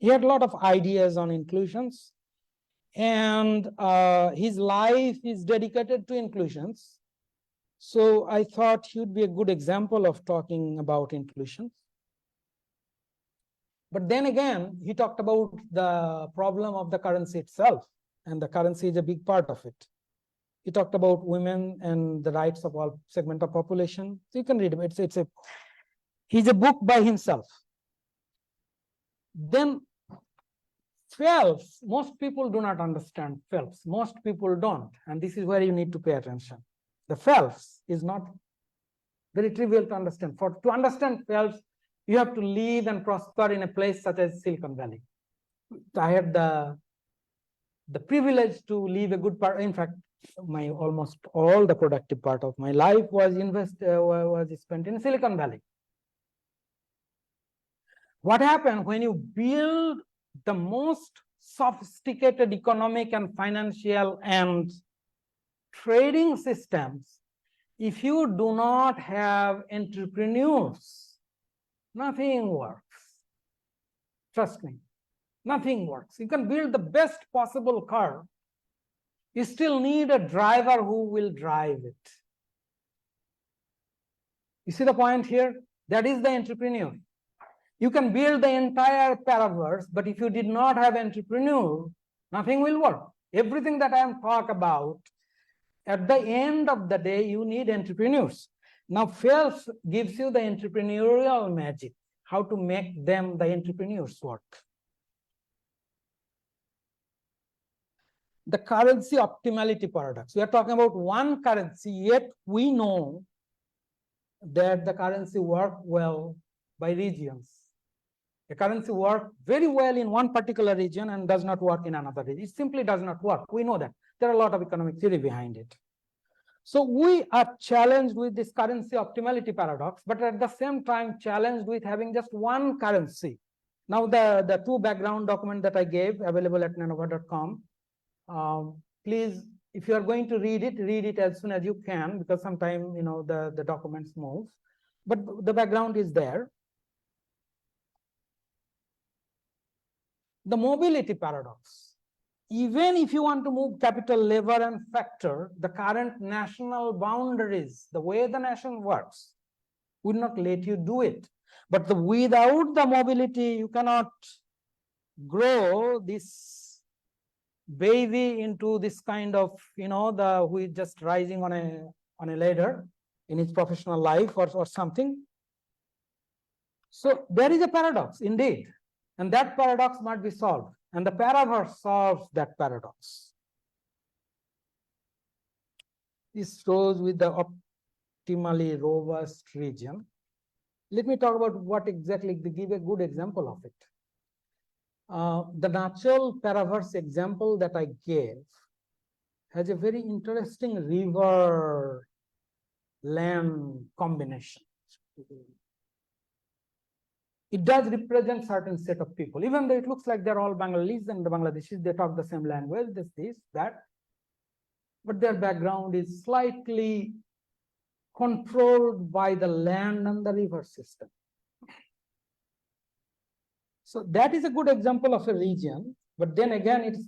He had a lot of ideas on inclusions, and his life is dedicated to inclusions. So I thought he would be a good example of talking about inclusions. But then again, he talked about the problem of the currency itself, and the currency is a big part of it. He talked about women and the rights of all segment of population. So you can read him. He's a book by himself. Then Phelps, most people do not understand Phelps. Most people don't, and this is where you need to pay attention. The Phelps is not very trivial to understand. To understand Phelps, you have to live and prosper in a place such as Silicon Valley. I had the privilege to live a good part. In fact, my almost all the productive part of my life was spent in Silicon Valley. What happened when you build the most sophisticated economic and financial and trading systems, if you do not have entrepreneurs, nothing works. Trust me, nothing works. You can build the best possible car. You still need a driver who will drive it. You see the point here? That is the entrepreneur. You can build the entire Paraverse, but if you did not have entrepreneur, nothing will work. Everything that I am talking about, at the end of the day, you need entrepreneurs. Now, Phelps gives you the entrepreneurial magic, how to make them the entrepreneurs work. The currency optimality paradox. We are talking about one currency, yet we know that the currency works well by regions. A currency works very well in one particular region and does not work in another region. It simply does not work. We know that. There are a lot of economic theory behind it. So we are challenged with this currency optimality paradox, but at the same time challenged with having just one currency. Now the two background documents that I gave available at nanova.com. Please, if you are going to read it as soon as you can, because sometimes the documents move. But the background is there. The mobility paradox. Even if you want to move capital, labor, and factor, the current national boundaries, the way the nation works, would not let you do it. But without the mobility, you cannot grow this baby into this kind of, who is just rising on a ladder in his professional life or something. So there is a paradox indeed. And that paradox must be solved. And the Paraverse solves that paradox. This shows with the optimally robust region. Let me talk about what exactly, give a good example of it. The natural Paraverse example that I gave has a very interesting river land combination. It does represent certain set of people, even though it looks like they're all Bengalis and the Bangladeshis, they talk the same language, this, that, but their background is slightly controlled by the land and the river system. So that is a good example of a region, but then again, it's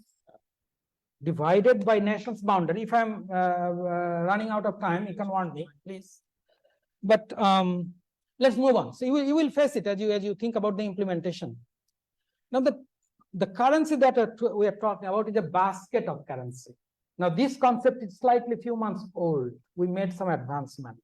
divided by nation's boundary. If I'm running out of time, you can warn me, please. But let's move on. So you will face it as you think about the implementation. Now the currency that we are talking about is a basket of currency. Now this concept is slightly few months old. We made some advancement.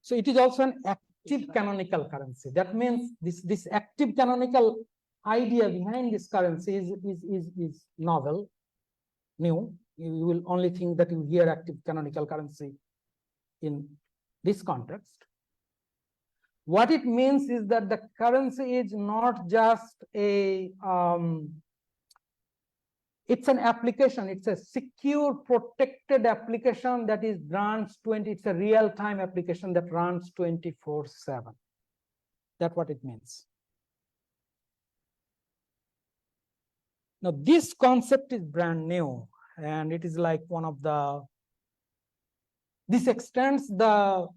So it is also an active canonical currency. That means this active canonical idea behind this currency is novel, new. You will only think that you hear active canonical currency in this context. What it means is that the currency is not just a it's an application, it's a secure, protected application that is runs it's a real-time application that runs 24/7. That's what it means. Now this concept is brand new, and it is like one of the this extends the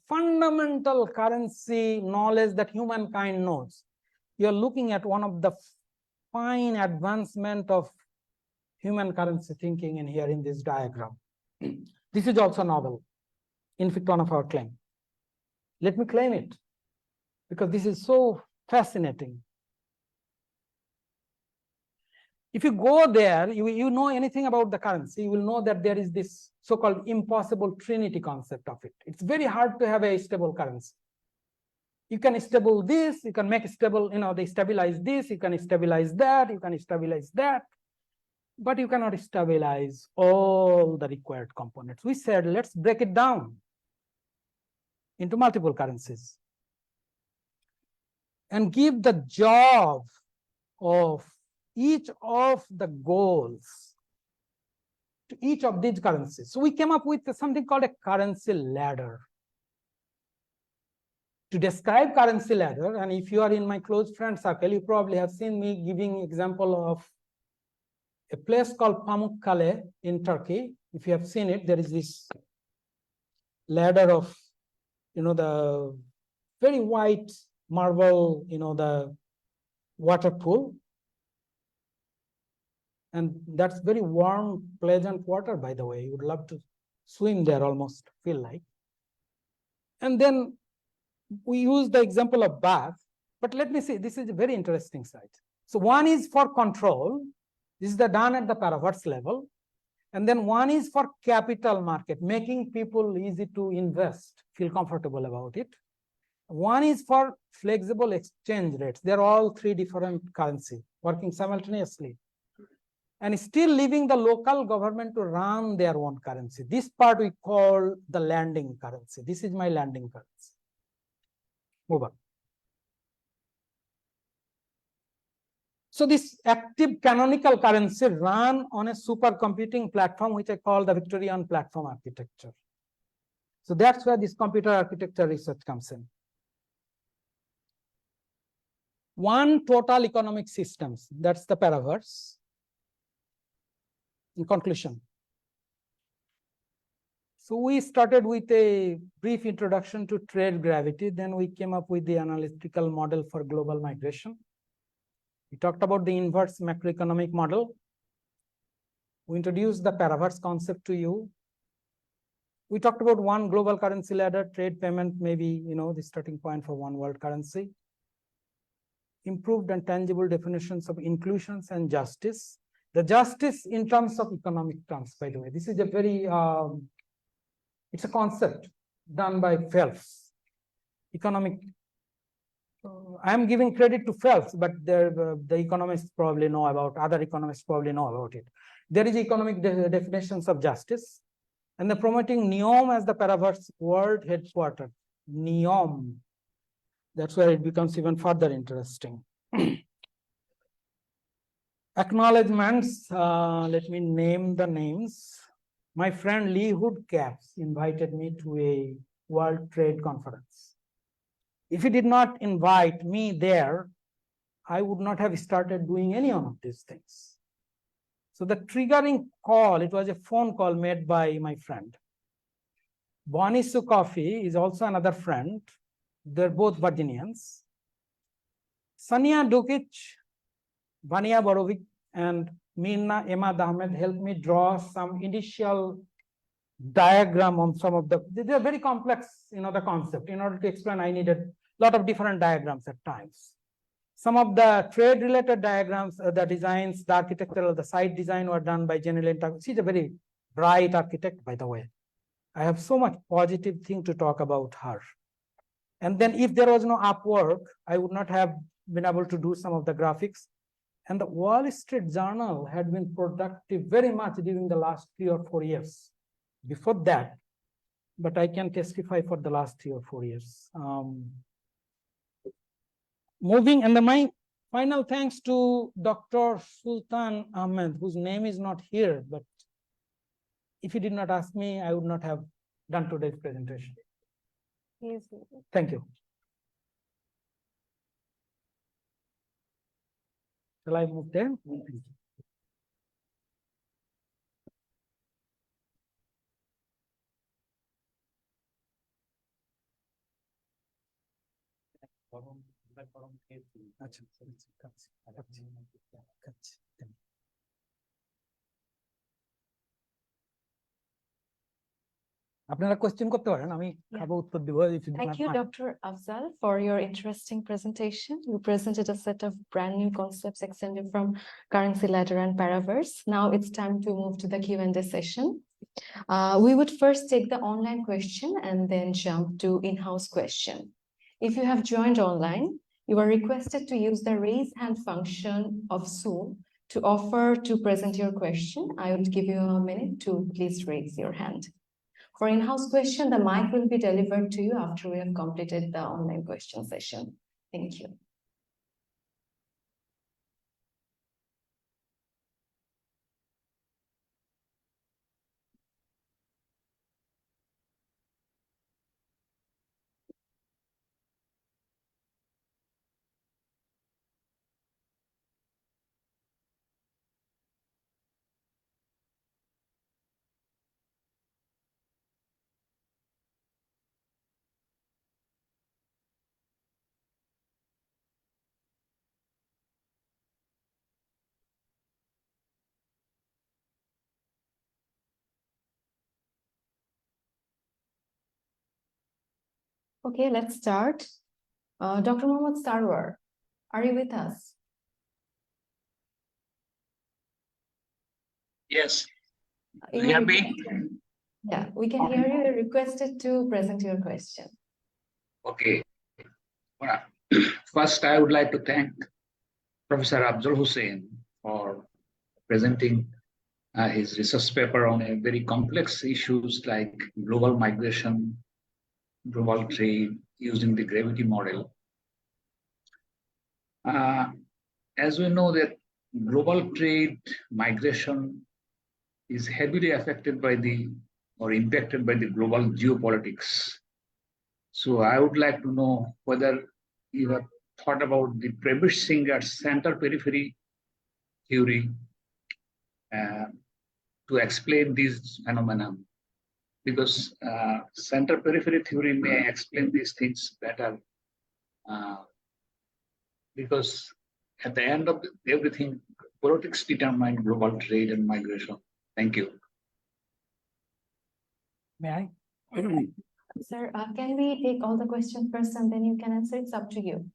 fundamental currency knowledge that humankind knows. You are looking at one of the fine advancement of human currency thinking in here in this diagram. This is also novel. In fact, one of our claim. Let me claim it, because this is so fascinating. If you go there, you know anything about the currency, you will know that there is this so-called impossible trinity concept of it. It's very hard to have a stable currency. You can stable this, you can make stable, they stabilize this, you can stabilize that, you can stabilize that, but you cannot stabilize all the required components. We said, let's break it down into multiple currencies and give the job of each of the goals to each of these currencies. So we came up with something called a currency ladder. To describe currency ladder, and if you are in my close friend circle, you probably have seen me giving example of a place called Pamukkale in Turkey. If you have seen it, there is this ladder of, the very white marble, the water pool. And that's very warm, pleasant water, by the way. You would love to swim there almost, feel like. And then we use the example of bath, but let me see, this is a very interesting side. So one is for control. This is done at the Paraverse level. And then one is for capital market, making people easy to invest, feel comfortable about it. One is for flexible exchange rates. They're all three different currency working simultaneously. and still leaving the local government to run their own currency. This part we call the landing currency. This is my landing currency. Move on. So this active canonical currency run on a supercomputing platform, which I call the Victorian platform architecture. So that's where this computer architecture research comes in. One total economic systems, that's the Paraverse. In conclusion, so we started with a brief introduction to trade gravity. Then we came up with the analytical model for global migration. We talked about the inverse macroeconomic model. We introduced the Paraverse concept to you. We talked about one global currency ladder, trade payment, maybe the starting point for one world currency. Improved and tangible definitions of inclusions and justice. The justice in terms of economic terms, by the way. This is a very, it's a concept done by Phelps. Economic, I am giving credit to Phelps, but the economists probably know about, other economists probably know about it. There is economic definitions of justice, and the promoting NEOM as the Paraverse world headquarters. NEOM. That's where it becomes even further interesting. Acknowledgements, let me name the names. My friend Lee Hood-Capps invited me to a World Trade Conference. If he did not invite me there, I would not have started doing any of these things. So the triggering call, it was a phone call made by my friend. Bonnie Sukofi is also another friend. They're both Virginians. Sania Dukic, Vania Borovic, and Mirna Emad Ahmed helped me draw some initial diagram on some of the, they are very complex, the concept. In order to explain, I needed a lot of different diagrams at times. Some of the trade-related diagrams, the designs, the architectural, the site design were done by Jenny Lenta. She's a very bright architect, by the way. I have so much positive thing to talk about her. And then if there was no Upwork, I would not have been able to do some of the graphics. And the Wall Street Journal had been productive very much during the last 3 or 4 years. Before that, but I can testify for the last 3 or 4 years. Moving, and my final thanks to Dr. Sultan Ahmed, whose name is not here, but if he did not ask me, I would not have done today's presentation. Yes. Thank you. Shall I move there? আপনারা question করতে পারেন, আমি খাবো উত্তর দেব। Thank you, Dr. Afzal, for your interesting presentation. You presented a set of brand new concepts extended from currency ladder and Paraverse. Now it's time to move to the Q&A session. We would first take the online question and then jump to in-house question. If you have joined online, you are requested to use the raise hand function of Zoom to offer to present your question. I will give you a minute to please raise your hand. For in-house question, the mic will be delivered to you after we have completed the online question session. Thank you. Okay, let's start. Dr. Mohammad Sarwar, are you with us? Yes. You hear me? Yeah, we can hear you. You're requested to present your question. Okay. Well, first, I would like to thank Professor Abdul Hussain for presenting his research paper on a very complex issues like global migration, global trade using the gravity model. As we know that global trade migration is heavily affected by or impacted by the global geopolitics. So I would like to know whether you have thought about the Prebish Singer's center periphery theory to explain these phenomena, because center periphery theory may explain these things better, because at the end of everything, politics determine global trade and migration. Thank you. May I? Sir, can we take all the questions first and then you can answer? It's up to you.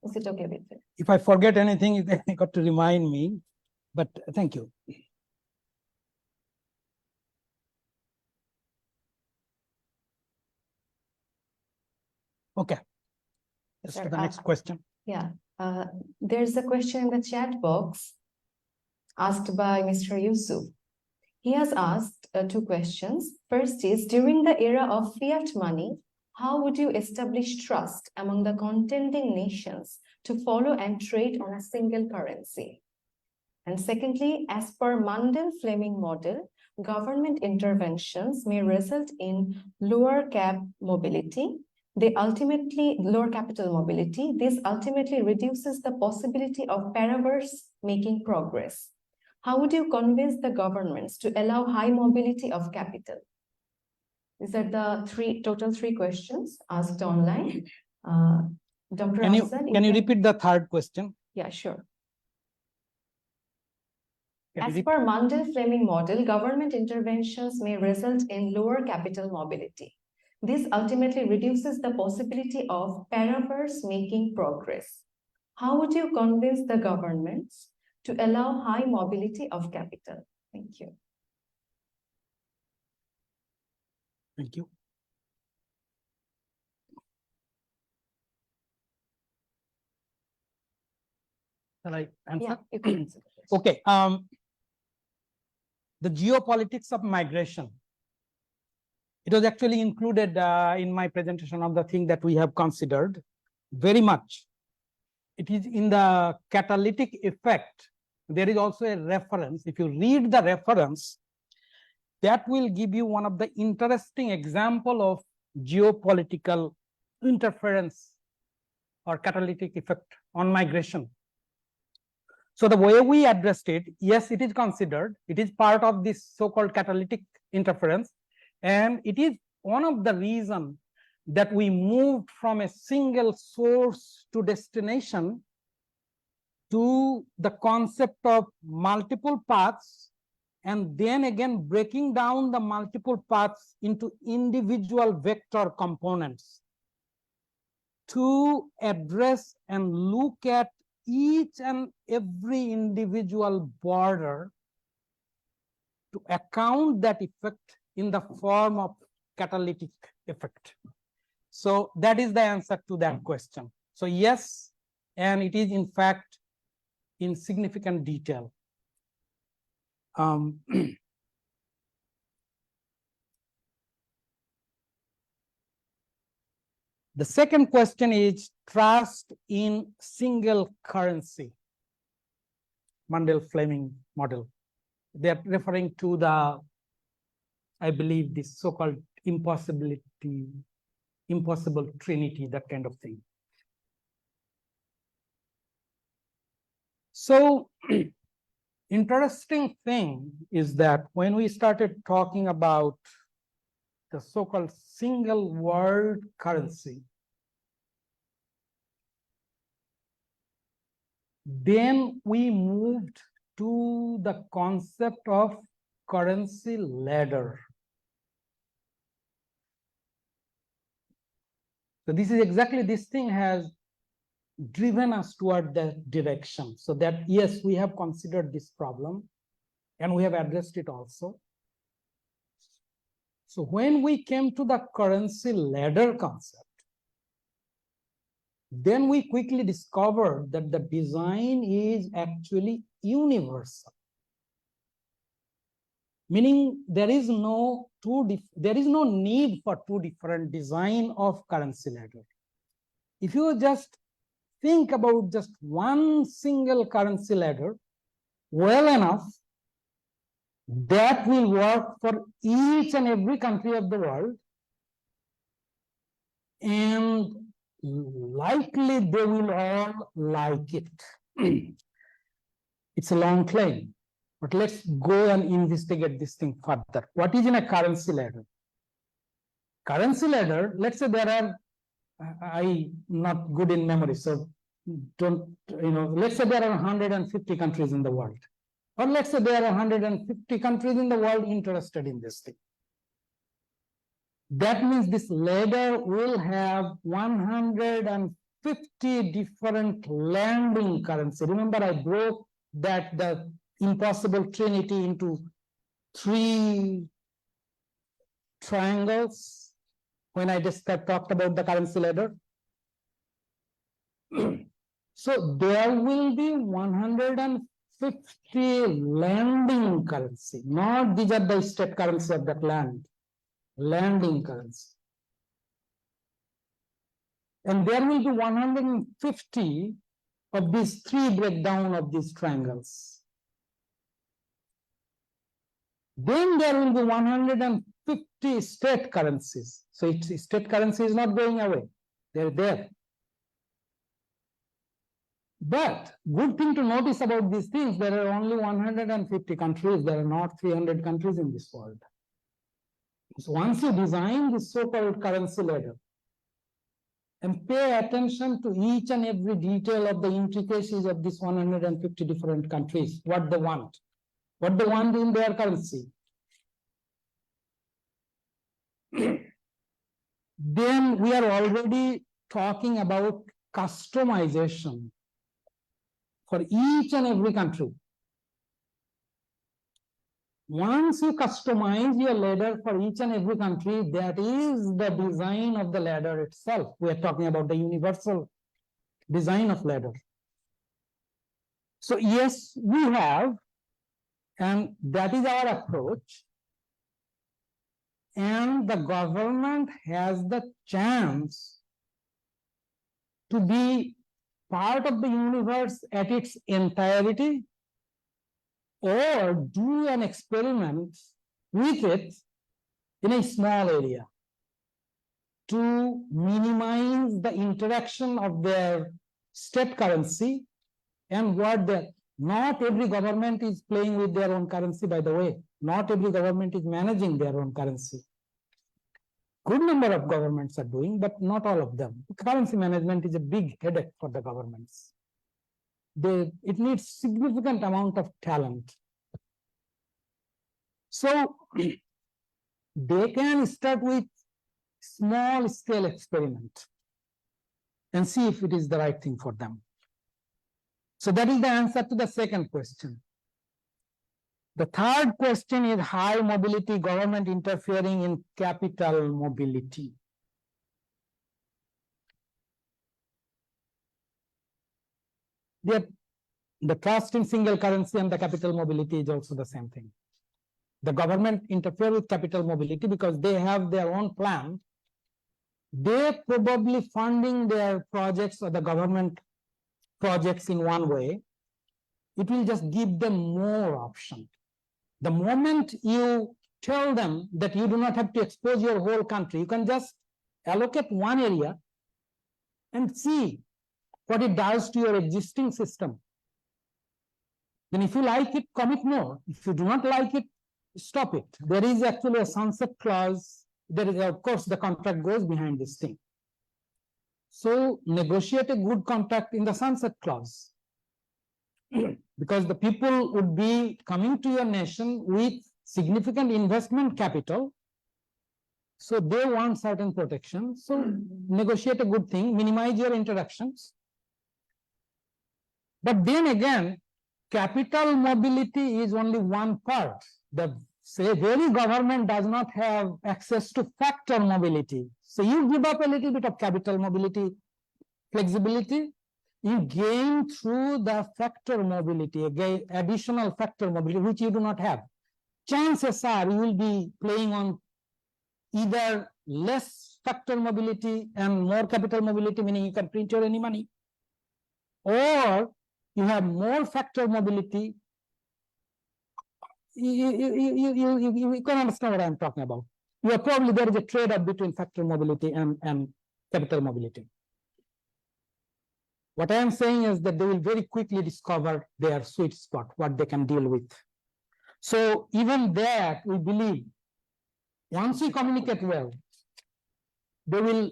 Is it okay with you? If I forget anything, you got to remind me, but thank you. Okay. Let's Sir, to the next question. Yeah, there's a question in the chat box asked by Mr. Yusuf. He has asked two questions. First is, during the era of fiat money, how would you establish trust among the contending nations to follow and trade on a single currency? And secondly, as per Mundell-Fleming model, government interventions may result in lower capital mobility. This ultimately reduces the possibility of paraverse making progress. How would you convince the governments to allow high mobility of capital? These are the total three questions asked online. Dr. Can Afzal, you repeat the third question? Yeah, sure. Can you As repeat? per Mundell-Fleming model, government interventions may result in lower capital mobility. This ultimately reduces the possibility of paraverse making progress. How would you convince the governments to allow high mobility of capital? Thank you. Thank you. Shall I answer? Yeah, you can answer the question. Okay. The geopolitics of migration. It was actually included in my presentation of the thing that we have considered very much. It is in the catalytic effect. There is also a reference. If you read the reference, that will give you one of the interesting example of geopolitical interference or catalytic effect on migration. So the way we addressed it, yes, it is considered. It is part of this so-called catalytic interference. And it is one of the reasons that we moved from a single source to destination to the concept of multiple paths, and then again breaking down the multiple paths into individual vector components to address and look at each and every individual border to account that effect in the form of catalytic effect. So that is the answer to that question. So yes, and it is in fact in significant detail. The second question is trust in single currency, Mundell-Fleming model. They are referring to the, I believe, this so-called impossible trinity, that kind of thing. So interesting thing is that when we started talking about the so-called single world currency, then we moved to the concept of currency ladder. So this is exactly, this thing has driven us toward that direction. So that, yes, we have considered this problem and we have addressed it also. So when we came to the currency ladder concept, then we quickly discovered that the design is actually universal. meaning there is no need for two different design of currency ladder. If you just think about just one single currency ladder well enough, that will work for each and every country of the world, and likely they will all like it. It's a long claim, but let's go and investigate this thing further. What is in a currency ladder? Currency ladder, let's say there are, I'm not good in memory, so don't, let's say there are 150 countries in the world. Or let's say there are 150 countries in the world interested in this thing. That means this ladder will have 150 different landing currency. Remember, I broke the impossible trinity into 3 triangles when I just talked about the currency ladder. So there will be 150 landing currency, not these are the state currency of that land, landing currency. And there will be 150 of these 3 breakdown of these triangles. Then there will be 150 state currencies. So state currency is not going away. They're there. But good thing to notice about these things, there are only 150 countries. There are not 300 countries in this world. So once you design this so-called currency ladder and pay attention to each and every detail of the intricacies of these 150 different countries, what they want in their currency, then we are already talking about customization for each and every country. Once you customize your ladder for each and every country, that is the design of the ladder itself. We are talking about the universal design of ladder. So yes, we have, and that is our approach. And the government has the chance to be part of the universe at its entirety, or do an experiment with it in a small area to minimize the interaction of their state currency and what the, not every government is playing with their own currency, by the way. Not every government is managing their own currency. Good number of governments are doing, but not all of them. Currency management is a big headache for the governments. It needs significant amount of talent. So they can start with small scale experiment and see if it is the right thing for them. So that is the answer to the second question. The third question is high mobility, government interfering in capital mobility. The trust in single currency and the capital mobility is also the same thing. The government interfere with capital mobility because they have their own plan. They're probably funding their projects or the government projects in one way. It will just give them more option. The moment you tell them that you do not have to expose your whole country, you can just allocate one area and see what it does to your existing system. Then if you like it, commit more. If you do not like it, stop it. There is actually a sunset clause. There is, of course, the contract goes behind this thing. So negotiate a good contract in the sunset clause. Because the people would be coming to your nation with significant investment capital. So they want certain protection. So negotiate a good thing, minimize your interactions. But then again, capital mobility is only one part. The very government does not have access to factor mobility. So you give up a little bit of capital mobility, flexibility, you gain through the factor mobility, again, additional factor mobility, which you do not have. chances are you will be playing on either less factor mobility and more capital mobility, meaning you can print your any money, or you have more factor mobility. You can understand what I'm talking about. You are probably there is a trade-off between factor mobility and capital mobility. What I am saying is that they will very quickly discover their sweet spot, what they can deal with. So even that, we believe, once we communicate well, they will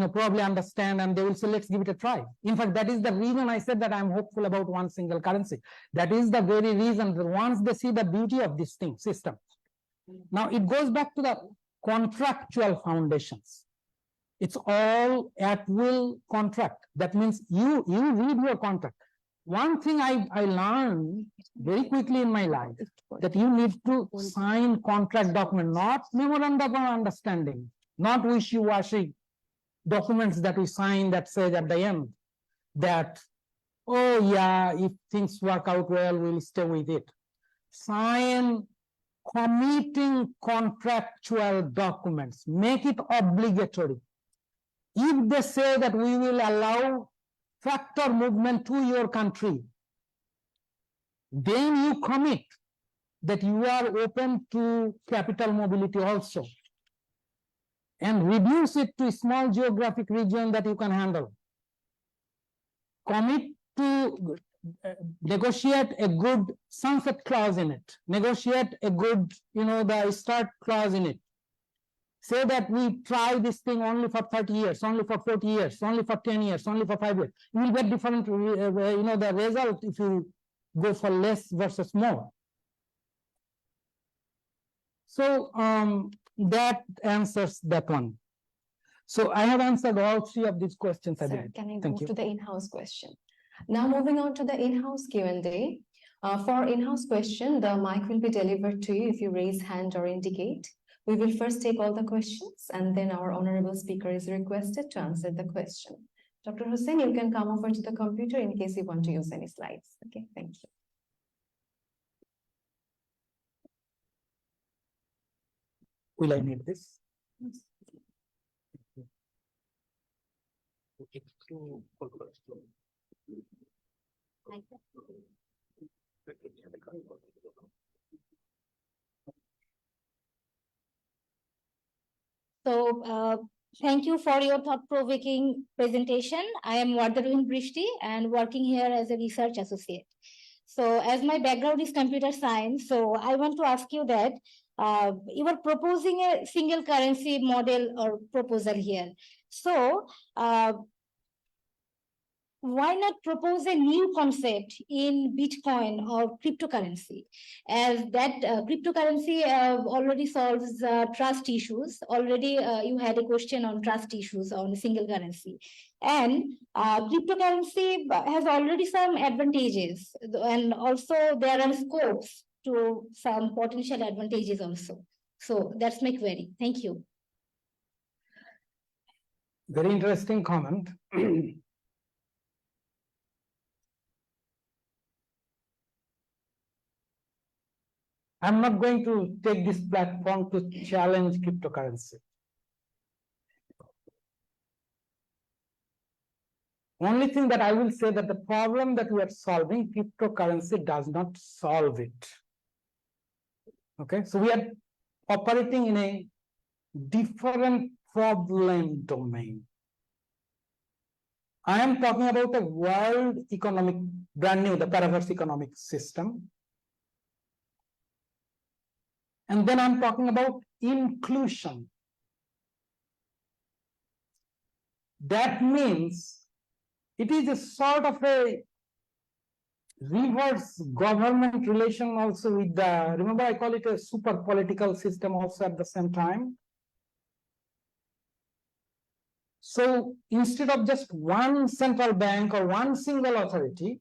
probably understand and they will say, let's give it a try. In fact, that is the reason I said that I'm hopeful about one single currency. That is the very reason that once they see the beauty of this thing, system. Now it goes back to the contractual foundations. It's all at will contract. That means you read your contract. One thing I learned very quickly in my life, that you need to sign contract document, not memorandum of understanding, not wishy-washy documents that we sign that says at the end that, oh yeah, if things work out well, we'll stay with it. Sign committing contractual documents, make it obligatory. If they say that we will allow factor movement to your country, then you commit that you are open to capital mobility also, and reduce it to a small geographic region that you can handle. Commit to negotiate a good sunset clause in it, negotiate a good, the start clause in it. Say that we try this thing only for 30 years, only for 40 years, only for 10 years, only for 5 years. You will get different, the result if you go for less versus more. So that answers that one. So I have answered all three of these questions. Sir, can I Thank move you. to the in-house question? Now moving on to the in-house Q&A. For in-house question, the mic will be delivered to you if you raise hand or indicate. We will first take all the questions and then our honorable speaker is requested to answer the question. Dr. Hussain, you can come over to the computer in case you want to use any slides. Okay, thank you. Will I need this? So thank you for your thought-provoking presentation. I am Wardaruhin Brishti and working here as a research associate. So as my background is computer science, so I want to ask you that you are proposing a single currency model or proposal here. So why not propose a new concept in Bitcoin or cryptocurrency, as that cryptocurrency already solves trust issues. Already you had a question on trust issues on a single currency, and cryptocurrency has already some advantages, and also there are scopes to some potential advantages also. So that's my query. Thank you. Very interesting comment. I'm not going to take this platform to challenge cryptocurrency. Only thing that I will say that the problem that we are solving, cryptocurrency does not solve it. Okay, so we are operating in a different problem domain. I am talking about a world economic, brand new, the Paraverse economic system. And then I'm talking about inclusion. That means it is a sort of a reverse government relation also with the, remember I call it a super political system also at the same time. So instead of just one central bank or one single authority,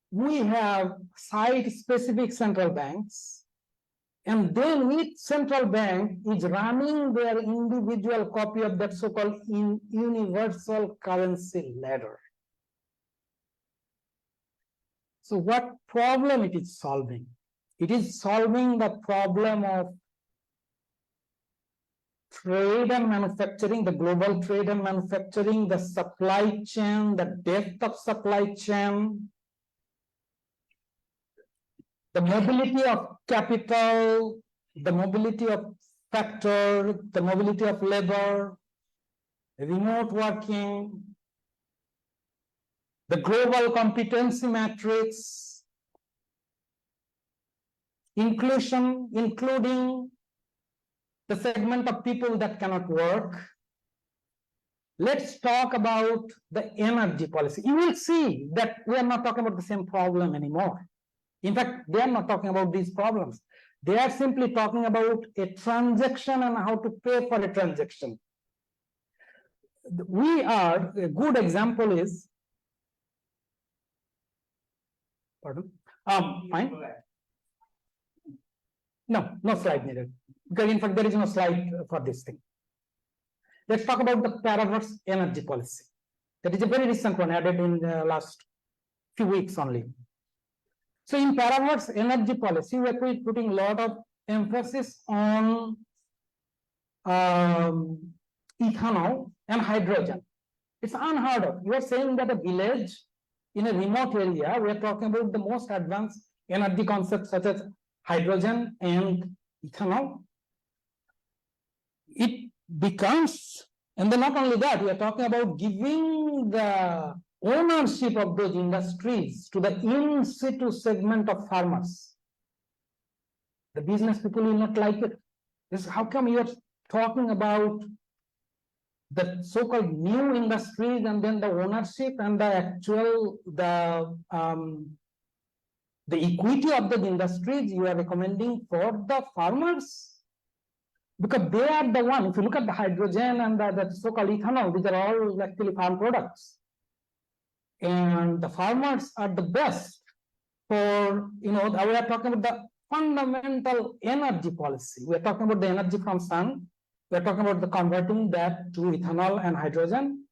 we have site-specific central banks, and then each central bank is running their individual copy of that so-called universal currency ladder. So what problem it is solving? It is solving the problem of trade and manufacturing, the global trade and manufacturing, the supply chain, the depth of supply chain, the mobility of capital, the mobility of factor, the mobility of labor, remote working, the global competency matrix, inclusion, including the segment of people that cannot work. Let's talk about the energy policy. You will see that we are not talking about the same problem anymore. In fact, they are not talking about these problems. They are simply talking about a transaction and how to pay for a transaction. A good example is, pardon, fine. No slide needed, because in fact there is no slide for this thing. Let's talk about the Paraverse energy policy. That is a very recent one, added in the last few weeks only. So in Paraverse energy policy, we are putting a lot of emphasis on ethanol and hydrogen. It's unheard of. You are saying that a village in a remote area, we are talking about the most advanced energy concepts such as hydrogen and ethanol. It becomes, and then not only that, we are talking about giving the ownership of those industries to the in situ segment of farmers. The business people will not like it. This, how come you are talking about the so-called new industries and then the ownership and the actual the equity of the industries you are recommending for the farmers? Because they are the one, if you look at the hydrogen and the so-called ethanol, these are all actually farm products. And the farmers are the best for, we are talking about the fundamental energy policy. We are talking about the energy from sun. We are talking about the converting that to ethanol and hydrogen.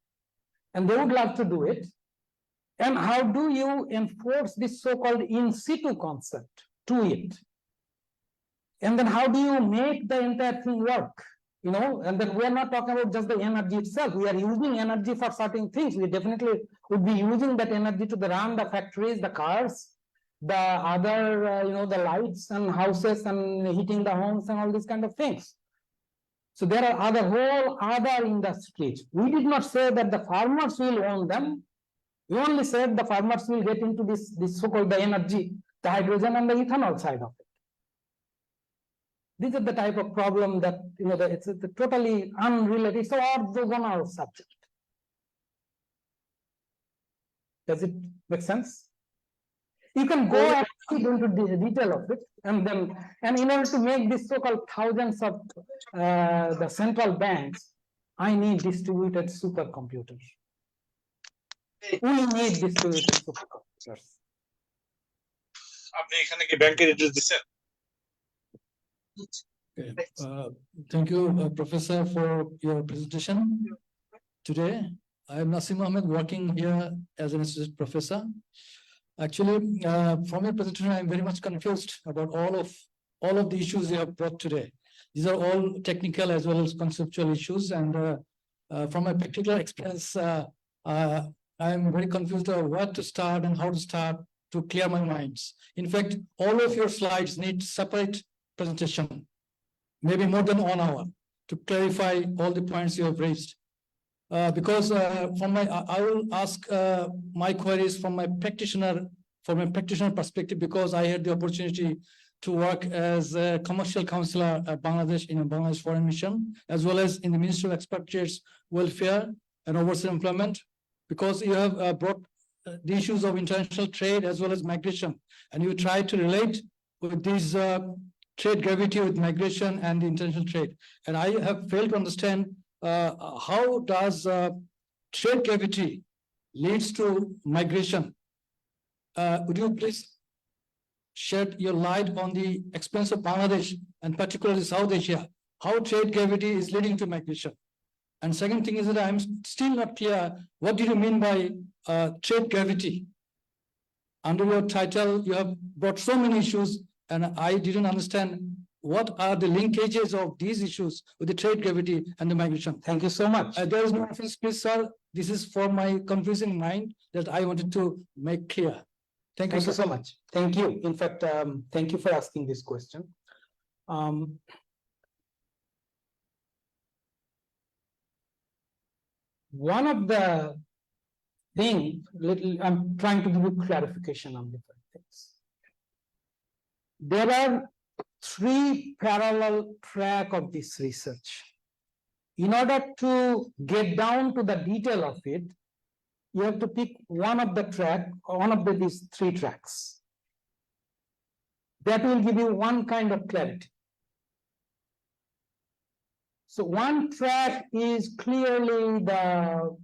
And they would love to do it. And how do you enforce this so-called in situ concept to it? And then how do you make the entire thing work? And then we are not talking about just the energy itself. We are using energy for certain things. We definitely would be using that energy to run the factories, the cars, the other, the lights and houses and heating the homes and all these kind of things. So there are whole other industries. We did not say that the farmers will own them. We only said the farmers will get into this so-called the energy, the hydrogen and the ethanol side of it. These are the type of problem that, it's a totally unrelated, so orthogonal subject. Does it make sense? You can go and get into the detail of it, and in order to make this so-called thousands of the central banks, I need distributed supercomputers. We need distributed supercomputers. আপনি এখানে কি ব্যাংকের address দিছেন? Thank you, Professor, for your presentation today. I am Nasim Ahmed, working here as an associate professor. Actually, from your presentation, I am very much confused about all of the issues you have brought today. These are all technical as well as conceptual issues, and from my particular experience, I am very confused about where to start and how to start to clear my minds. In fact, all of your slides need separate presentation, maybe more than 1 hour, to clarify all the points you have raised. Because I will ask my queries from my practitioner perspective, because I had the opportunity to work as a commercial counselor at Bangladesh in a Bangladesh Foreign Mission, as well as in the Ministry of Expatriates Welfare and Overseas Employment, because you have brought the issues of international trade as well as migration, and you try to relate with these trade gravity with migration and the international trade. And I have failed to understand how does trade gravity leads to migration. Would you please shed your light on the experience of Bangladesh and particularly South Asia, how trade gravity is leading to migration? And second thing is that I'm still not clear, what do you mean by trade gravity? Under your title, you have brought so many issues, and I didn't understand what are the linkages of these issues with the trade gravity and the migration. Thank you so much. There is no offense, please, sir. This is for my confusing mind that I wanted to make clear. Thank you, Thank you sir. so much. Thank you. In fact, thank you for asking this question. One of the things, I'm trying to give you clarification on different things. There are 3 parallel tracks of this research. In order to get down to the detail of it, you have to pick one of these 3 tracks. That will give you one kind of clarity. So one track is clearly the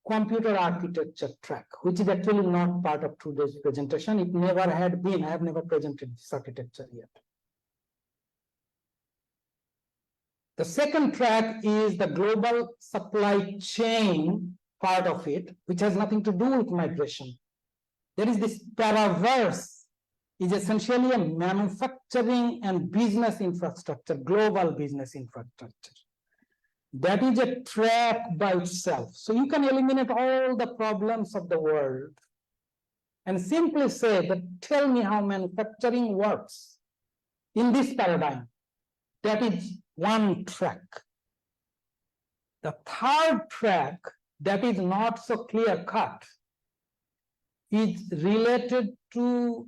computer architecture track, which is actually not part of today's presentation. It never had been. I have never presented this architecture yet. The second track is the global supply chain part of it, which has nothing to do with migration. There is this paraverse, is essentially a manufacturing and business infrastructure, global business infrastructure. That is a track by itself. So you can eliminate all the problems of the world and simply say that, tell me how manufacturing works in this paradigm. That is one track. The third track, that is not so clear cut, is related to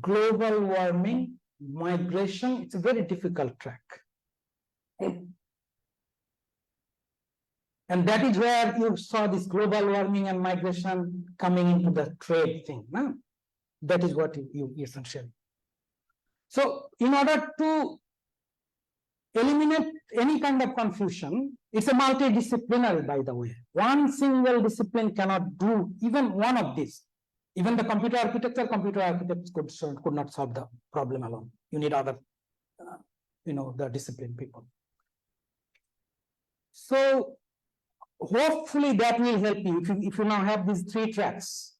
global warming, migration. It's a very difficult track. And that is where you saw this global warming and migration coming into the trade thing. No? That is what you essentially. So in order to eliminate any kind of confusion, it's a multidisciplinary, by the way. One single discipline cannot do even one of these. Even the computer architects could not solve the problem alone. You need other, the discipline people. So hopefully that will help you if you now have these 3 tracks.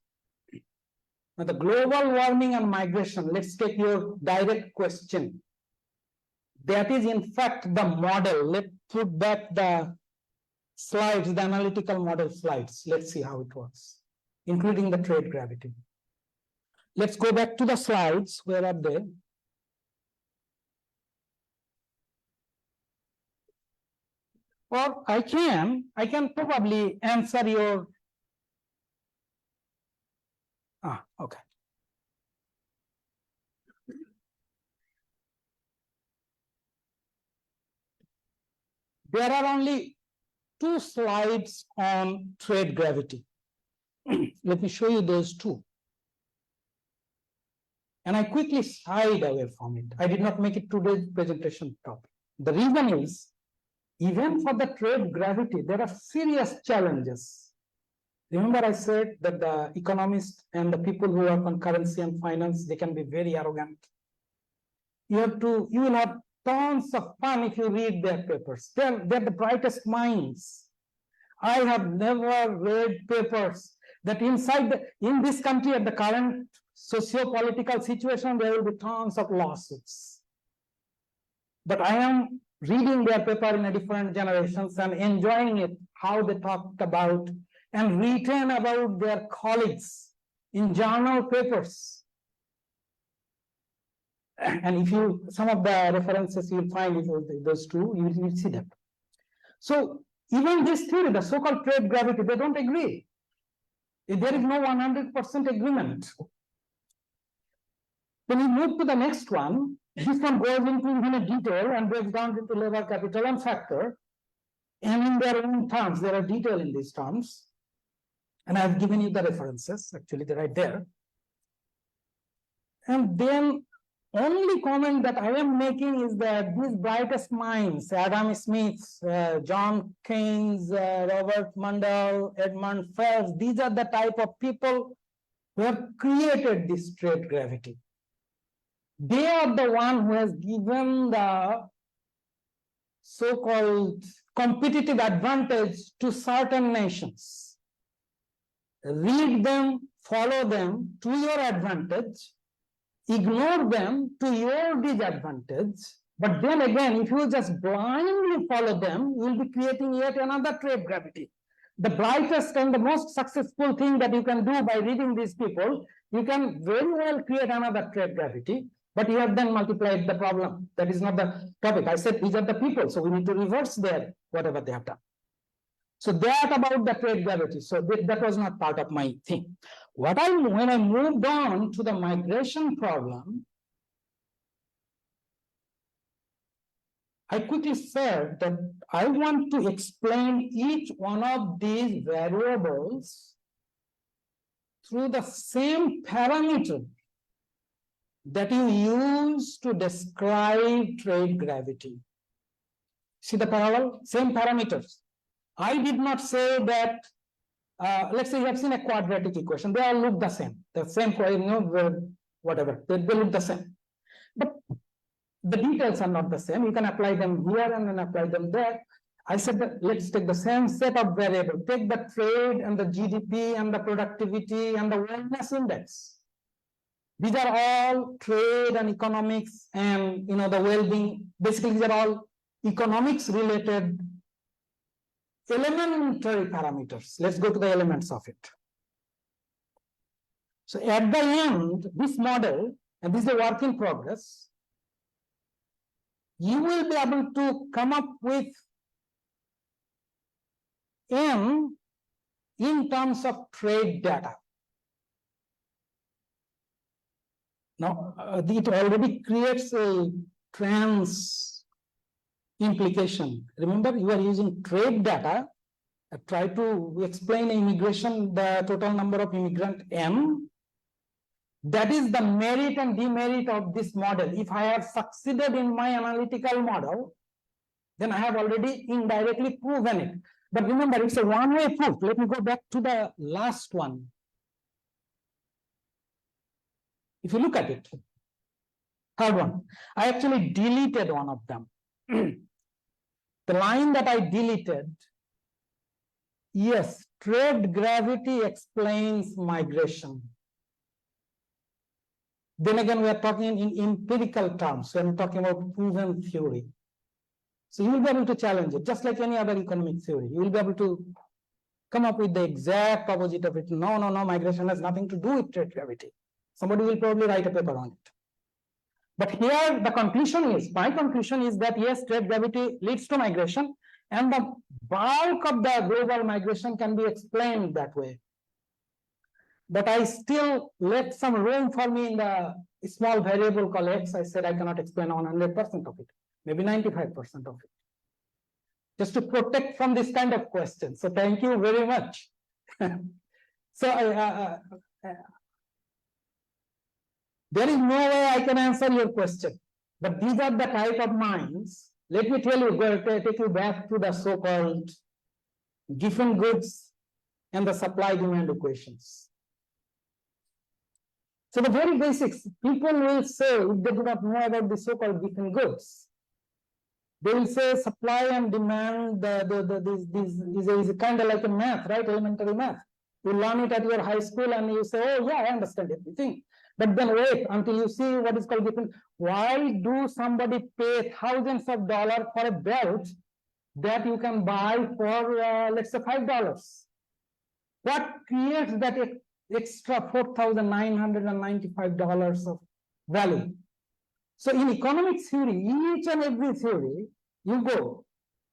Now the global warming and migration, let's take your direct question. That is in fact the model. Let's put back the slides, the analytical model slides. Let's see how it works, including the trade gravity. Let's go back to the slides. Where are they? Or I can probably answer your. Okay. There are only 2 slides on trade gravity. Let me show you those 2. And I quickly shied away from it. I did not make it today's presentation topic. The reason is, even for the trade gravity, there are serious challenges. Remember I said that the economists and the people who work on currency and finance, they can be very arrogant. You will have tons of fun if you read their papers. They're the brightest minds. I have never read papers that in this country at the current socio-political situation, there will be tons of lawsuits. But I am reading their paper in a different generations and enjoying it, how they talked about and written about their colleagues in journal papers. And if some of the references you'll find is those 2, you will see that. So even this theory, the so-called trade gravity, they don't agree. There is no 100% agreement. When you move to the next one, this one goes into even a detail and breaks down into labor capital and factor. And in their own terms, there are detail in these terms. And I've given you the references, actually they're right there. And then only comment that I am making is that these brightest minds, Adam Smith, John Keynes, Robert Mundell, Edmund Phelps, these are the type of people who have created this trade gravity. They are the one who has given the so-called competitive advantage to certain nations. Read them, follow them to your advantage, ignore them to your disadvantage. But then again, if you just blindly follow them, you will be creating yet another trade gravity. The brightest and the most successful thing that you can do by reading these people, you can very well create another trade gravity, but you have then multiplied the problem. That is not the topic. I said these are the people, so we need to reverse their whatever they have done. So that about the trade gravity. So that was not part of my thing. When I moved on to the migration problem, I quickly said that I want to explain each one of these variables through the same parameter that you use to describe trade gravity. See the parallel? Same parameters. I did not say that, let's say you have seen a quadratic equation, they all look the same. The same, whatever, they look the same. But the details are not the same. You can apply them here and then apply them there. I said that let's take the same set of variables, take the trade and the GDP and the productivity and the wellness index. These are all trade and economics and the well-being. Basically, these are all economics related elementary parameters. Let's go to the elements of it. So at the end, this model, and this is a work in progress, you will be able to come up with M in terms of trade data. Now, it already creates a trans implication. Remember, you are using trade data. Try to explain immigration, the total number of immigrant M. That is the merit and demerit of this model. If I have succeeded in my analytical model, then I have already indirectly proven it. But remember, it's a one-way proof. Let me go back to the last one. If you look at it, third one, I actually deleted one of them. The line that I deleted, yes, trade gravity explains migration. Then again, we are talking in empirical terms. So I'm talking about proven theory. So you will be able to challenge it, just like any other economic theory. You will be able to come up with the exact opposite of it. No, migration has nothing to do with trade gravity. Somebody will probably write a paper on it. But here the conclusion is, my conclusion is that yes, trade gravity leads to migration, and the bulk of the global migration can be explained that way. But I still left some room for me in the small variable called X. I said I cannot explain 100% of it, maybe 95% of it, just to protect from this kind of question. So thank you very much. So there is no way I can answer your question, but these are the type of minds. Let me tell you, take you back to the so-called given goods and the supply-demand equations. So the very basics, people will say, if they do not know about the so-called given goods, they will say supply and demand, this is kind of like a math, right? Elementary math. You learn it at your high school and you say, oh yeah, I understand everything. But then wait until you see what is called given. Why do somebody pay thousands of dollars for a belt that you can buy for, let's say, $5? What creates that extra $4,995 of value? So in economic theory, each and every theory you go,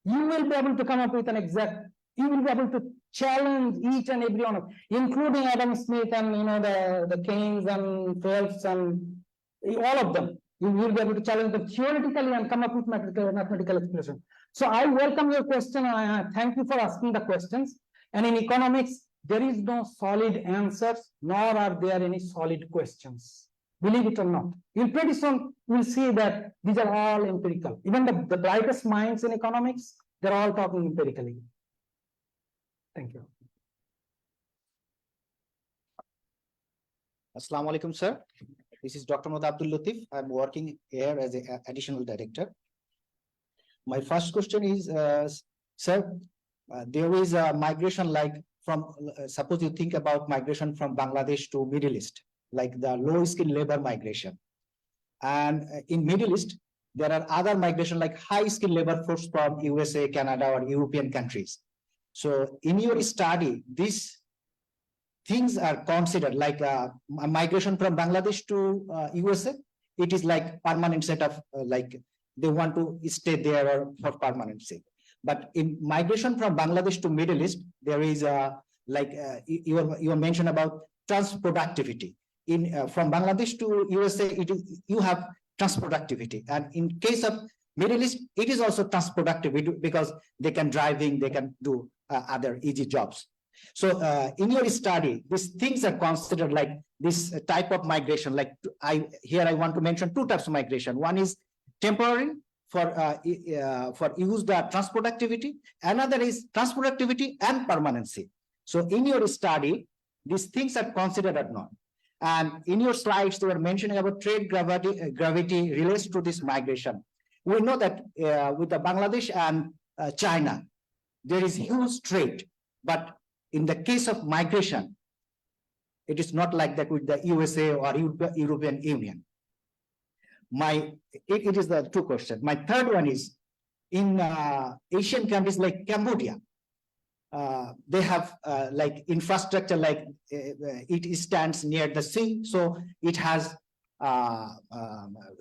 you will be able to come up with an exact, you will be able to challenge each and every one of, including Adam Smith and the Keynes and Phelps and all of them. You will be able to challenge them theoretically and come up with mathematical expression. So I welcome your question and I thank you for asking the questions. And in economics, there is no solid answers, nor are there any solid questions. Believe it or not. You'll pretty soon will see that these are all empirical. Even the brightest minds in economics, they're all talking empirically. Thank you. Assalamu alaikum, sir. This is Dr. Mohd Abdul Latif. I'm working here as an additional director. My first question is, sir, there is a migration like from, suppose you think about migration from Bangladesh to Middle East. like the low skilled labor migration. And in Middle East, there are other migration like high skilled labor force from USA, Canada, or European countries. So in your study, these things are considered like a migration from Bangladesh to USA. It is like permanent set of like they want to stay there or for permanency. But in migration from Bangladesh to Middle East, there is you mentioned about transproductivity. In from Bangladesh to USA, you have transproductivity, and in case of Middle East, it is also transproductive because they can driving, they can do other easy jobs. So in your study, these things are considered like this type of migration. Like I want to mention two types of migration. One is temporary for use the transproductivity. Another is transproductivity and permanency. So in your study, these things are considered or not. And in your slides, you were mentioning about trade gravity relates to this migration. We know that with the Bangladesh and China, there is huge trade, but in the case of migration, it is not like that with the USA or European Union. It is the two questions. My third one is in Asian countries like Cambodia, they have like infrastructure, like it stands near the sea, so it has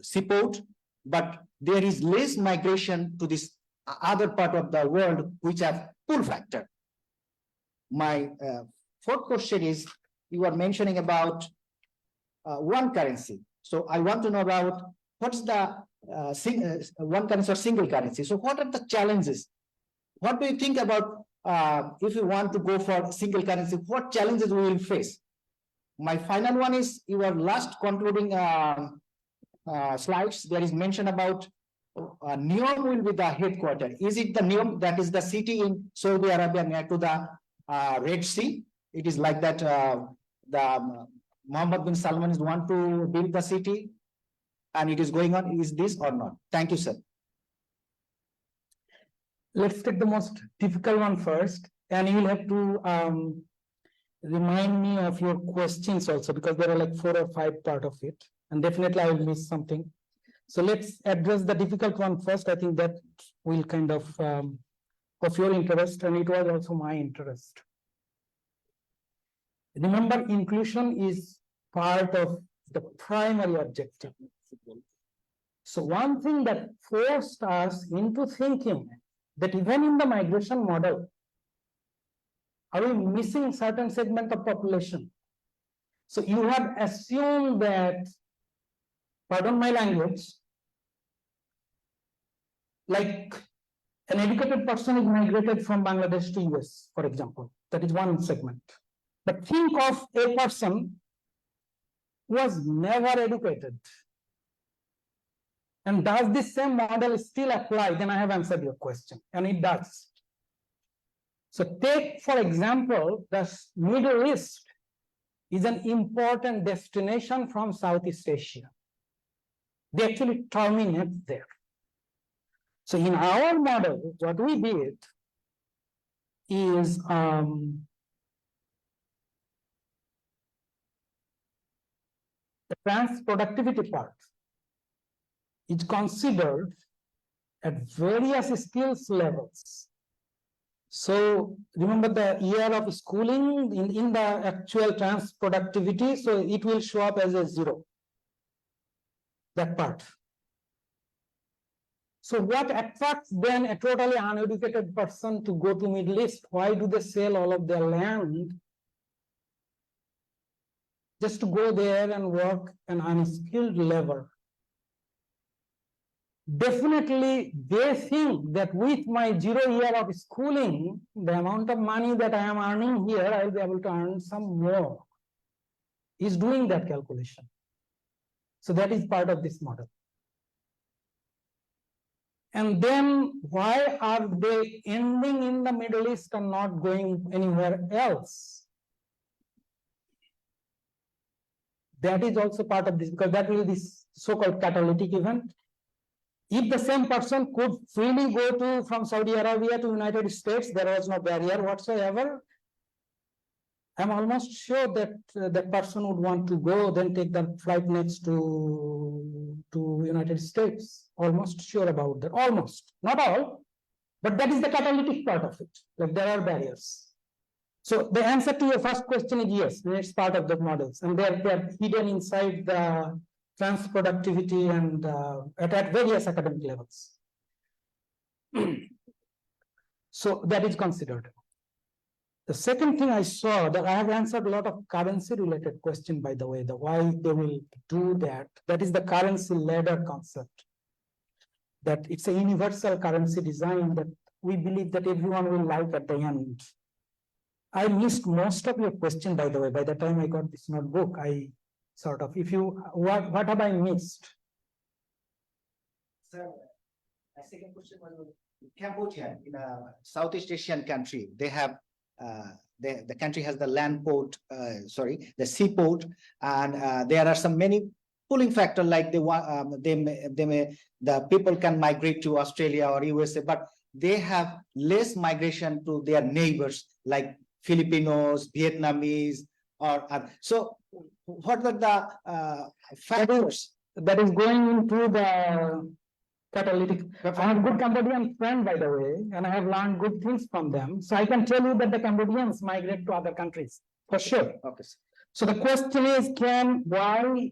seaport, but there is less migration to this other part of the world which have pull factor. My fourth question is, you are mentioning about one currency. So I want to know about what's the one currency or single currency. So what are the challenges? What do you think about if you want to go for single currency, what challenges we will face? My final one is your last concluding slides. There is mention about NEOM will be the headquarter. Is it the NEOM that is the city in Saudi Arabia near to the Red Sea? It is like that the Mohammed bin Salman is want to build the city and it is going on. Is this or not? Thank you, sir. Let's take the most difficult one first, and you will have to remind me of your questions also, because there are like 4 or 5 part of it, and definitely I will miss something. So let's address the difficult one first. I think that will kind of your interest, and it was also my interest. Remember, inclusion is part of the primary objective. So one thing that forced us into thinking that even in the migration model, are we missing certain segment of population? So you have assumed that, pardon my language, like an educated person is migrated from Bangladesh to US, for example. That is one segment. But think of a person who was never educated. And does this same model still apply? Then I have answered your question, and it does. So take, for example, the Middle East is an important destination from Southeast Asia. They actually terminate there. So in our model, what we did is the trans-productivity part is considered at various skills levels. So remember the year of schooling in the actual trans-productivity, so it will show up as a 0, that part. So what attracts then a totally uneducated person to go to Middle East? Why do they sell all of their land just to go there and work an unskilled labor? Definitely, they think that with my 0 year of schooling, the amount of money that I am earning here, I will be able to earn some more. He's doing that calculation. So that is part of this model. And then why are they ending in the Middle East and not going anywhere else? That is also part of this, because that will be this so-called catalytic event. If the same person could freely go from Saudi Arabia to United States, there was no barrier whatsoever. I'm almost sure that that person would want to go, then take the flight next to United States. Almost sure about that. Almost, not all, but that is the catalytic part of it. Like there are barriers. So the answer to your first question is yes, and it's part of the models, and they're hidden inside the trans-productivity and at various academic levels. So that is considered. The second thing I saw, that I have answered a lot of currency related question, by the way, the why they will do that. That is the currency ladder concept. That it's a universal currency design that we believe that everyone will like at the end. I missed most of your question, by the way. By the time I got this notebook, I sort of, what have I missed? Sir, my second question was Cambodia, in a Southeast Asian country. They have the country has the land port, the seaport, and there are some many pulling factor like the people can migrate to Australia or USA, but they have less migration to their neighbors like Filipinos, Vietnamese, so what are the factors that is going into the catalytic? I have good Cambodian friend, by the way, and I have learned good things from them. So I can tell you that the Cambodians migrate to other countries for sure. Okay. So the question is, why?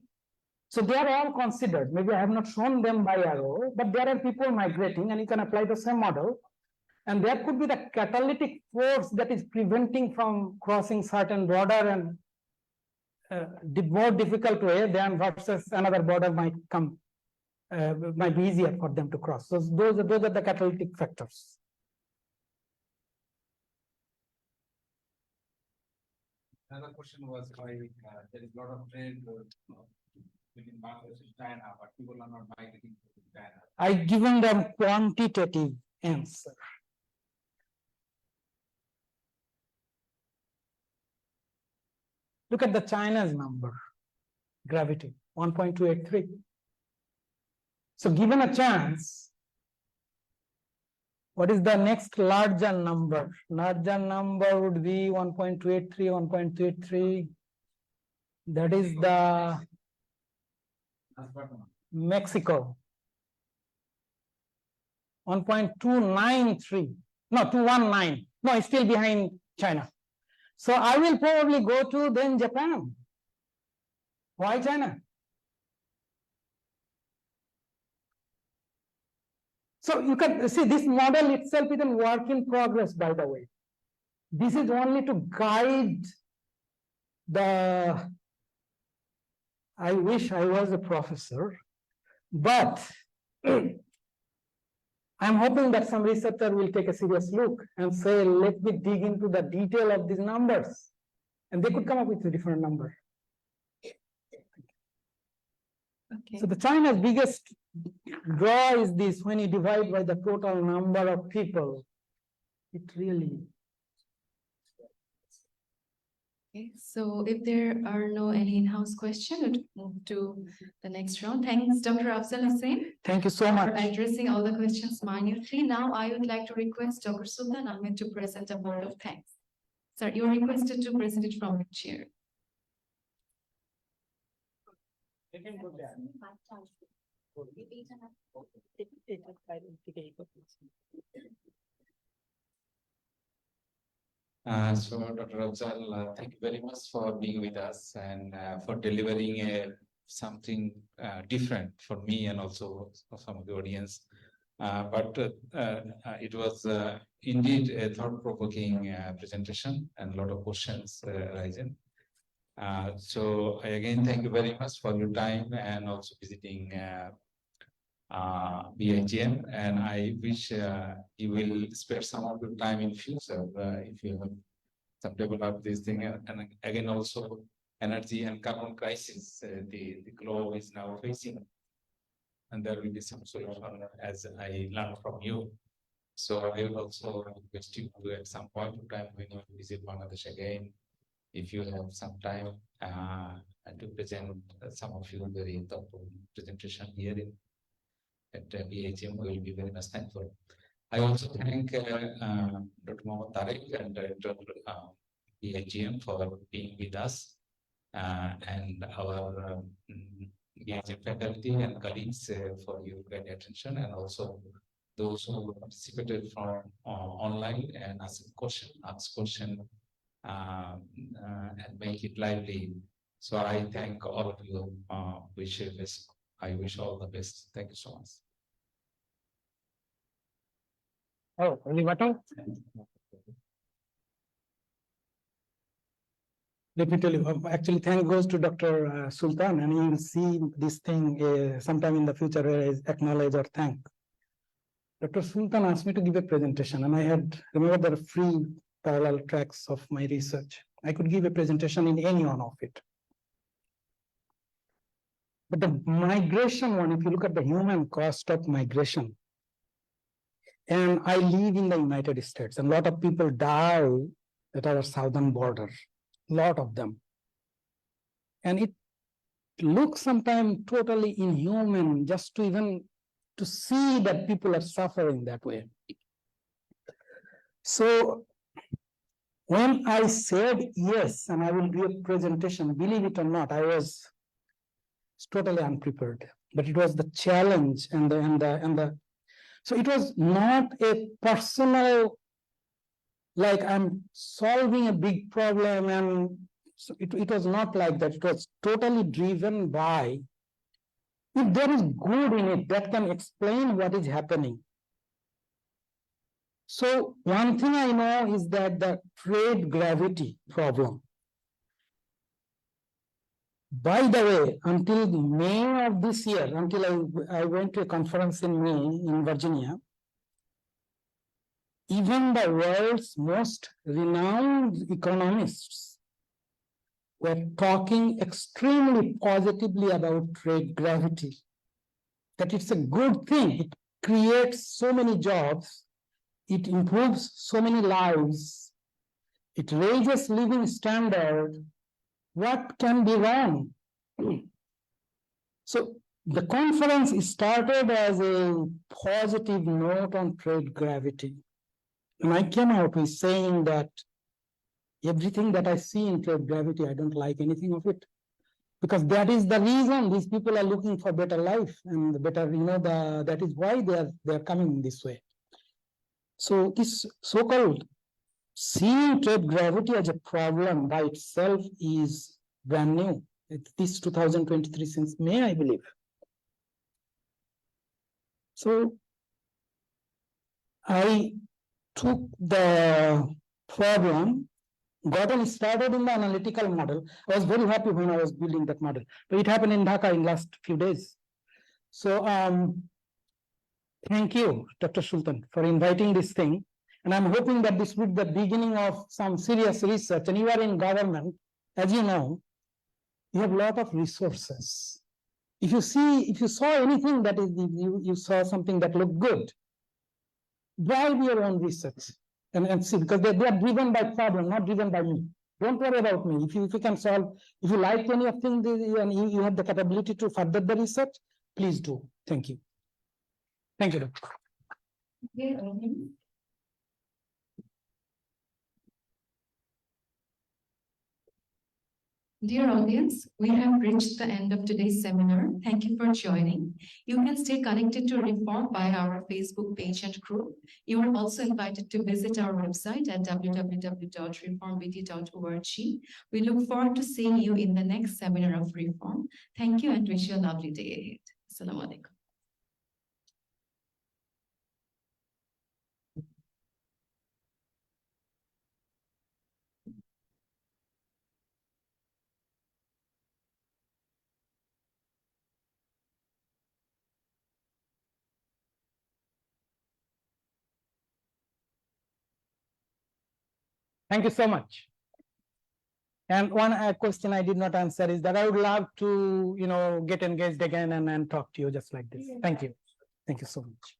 So they are all considered. Maybe I have not shown them by arrow, but there are people migrating, and you can apply the same model. And there could be the catalytic force that is preventing from crossing certain border and the more difficult way than versus another border might come. Might be easier for them to cross. So those are the catalytic factors. Another question was why there is a lot of trade between Bangladesh and China, but people are not migrating to China. I given them quantitative answer. Look at the China's number, gravity, 1.283. So given a chance, what is the next larger number? Larger number would be 1.283, 1.283. That is the Mexico. 1.293. No, 219. No, it's still behind China. So I will probably go to then Japan. Why China? So you can see this model itself is a work in progress, by the way. This is only to guide the, I wish I was a professor, but I'm hoping that some researcher will take a serious look and say, let me dig into the detail of these numbers. And they could come up with a different number. Okay. So the China's biggest draw is this: when you divide by the total number of people, it really. Okay, so if there are no any in-house questions, we'll move to the next round. Thanks, Dr. Afzal Hussain, Thank you so for much. addressing all the questions minutely. Now I would like to request Dr. Sultan Ahmed to present a word of thanks. Sir, you're requested to present it from your chair. So Dr. Afzal, thank you very much for being with us and for delivering something different for me and also for some of the audience. But it was indeed a thought-provoking presentation and a lot of questions rising. So again, thank you very much for your time and also visiting BIGM, and I wish you will spare some of your time in future if you have some develop this thing. And again, also energy and carbon crisis the globe is now facing, and there will be some solution as I learned from you. So I will also request you to at some point in time when you visit Bangladesh again, if you have some time and to present some of your very thoughtful presentation here at BIGM, we will be very much thankful. I also thank Dr. Mohammad Tariq and Dr. BIGM for being with us, and our BIGM faculty and colleagues for your great attention, and also those who participated from online and ask question, and make it lively. So I thank all of you. I wish all the best. Thank you so much. Oh, Olivato? Let me tell you, actually, thank goes to Dr. Sultan, and you will see this thing sometime in the future where I acknowledge or thank. Dr. Sultan asked me to give a presentation, and I had, remember, there are free parallel tracks of my research. I could give a presentation in any one of it. But the migration one, if you look at the human cost of migration, and I live in the United States, and a lot of people die at our southern border, a lot of them. And it looks sometimes totally inhuman just to even to see that people are suffering that way. So when I said yes, and I will do a presentation, believe it or not, I was totally unprepared, but it was the challenge and the so it was not a personal, like I'm solving a big problem, and so it was not like that. It was totally driven by, if there is good in it, that can explain what is happening. So one thing I know is that the trade gravity problem. By the way, until May of this year, until I went to a conference in May in Virginia, even the world's most renowned economists were talking extremely positively about trade gravity, that it's a good thing. It creates so many jobs, it improves so many lives, it raises living standard. What can be wrong? So the conference started as a positive note on trade gravity. And I came out with saying that everything that I see in trade gravity, I don't like anything of it. Because that is the reason these people are looking for better life and better, that is why they are coming this way. So this so-called seeing trade gravity as a problem by itself is brand new. It's this 2023 since May, I believe. So I took the problem, got started in the analytical model. I was very happy when I was building that model, but it happened in Dhaka in last few days. So thank you, Dr. Sultan, for inviting this thing. And I'm hoping that this will be the beginning of some serious research. And you are in government, as you know, you have a lot of resources. If you saw anything that is, you saw something that looked good, drive your own research and see, because they are driven by problem, not driven by me. Don't worry about me. If you can solve, if you like any of things and you have the capability to further the research, please do. Thank you. Thank you, Doctor. Dear audience, we have reached the end of today's seminar. Thank you for joining. You can stay connected to Reform by our Facebook page and group. You are also invited to visit our website at www.reformbt.org. We look forward to seeing you in the next seminar of Reform. Thank you and wish you a lovely day ahead. Assalamu alaikum. Thank you so much. And one question I did not answer is that I would love to, get engaged again and talk to you just like this. Thank you. Thank you so much.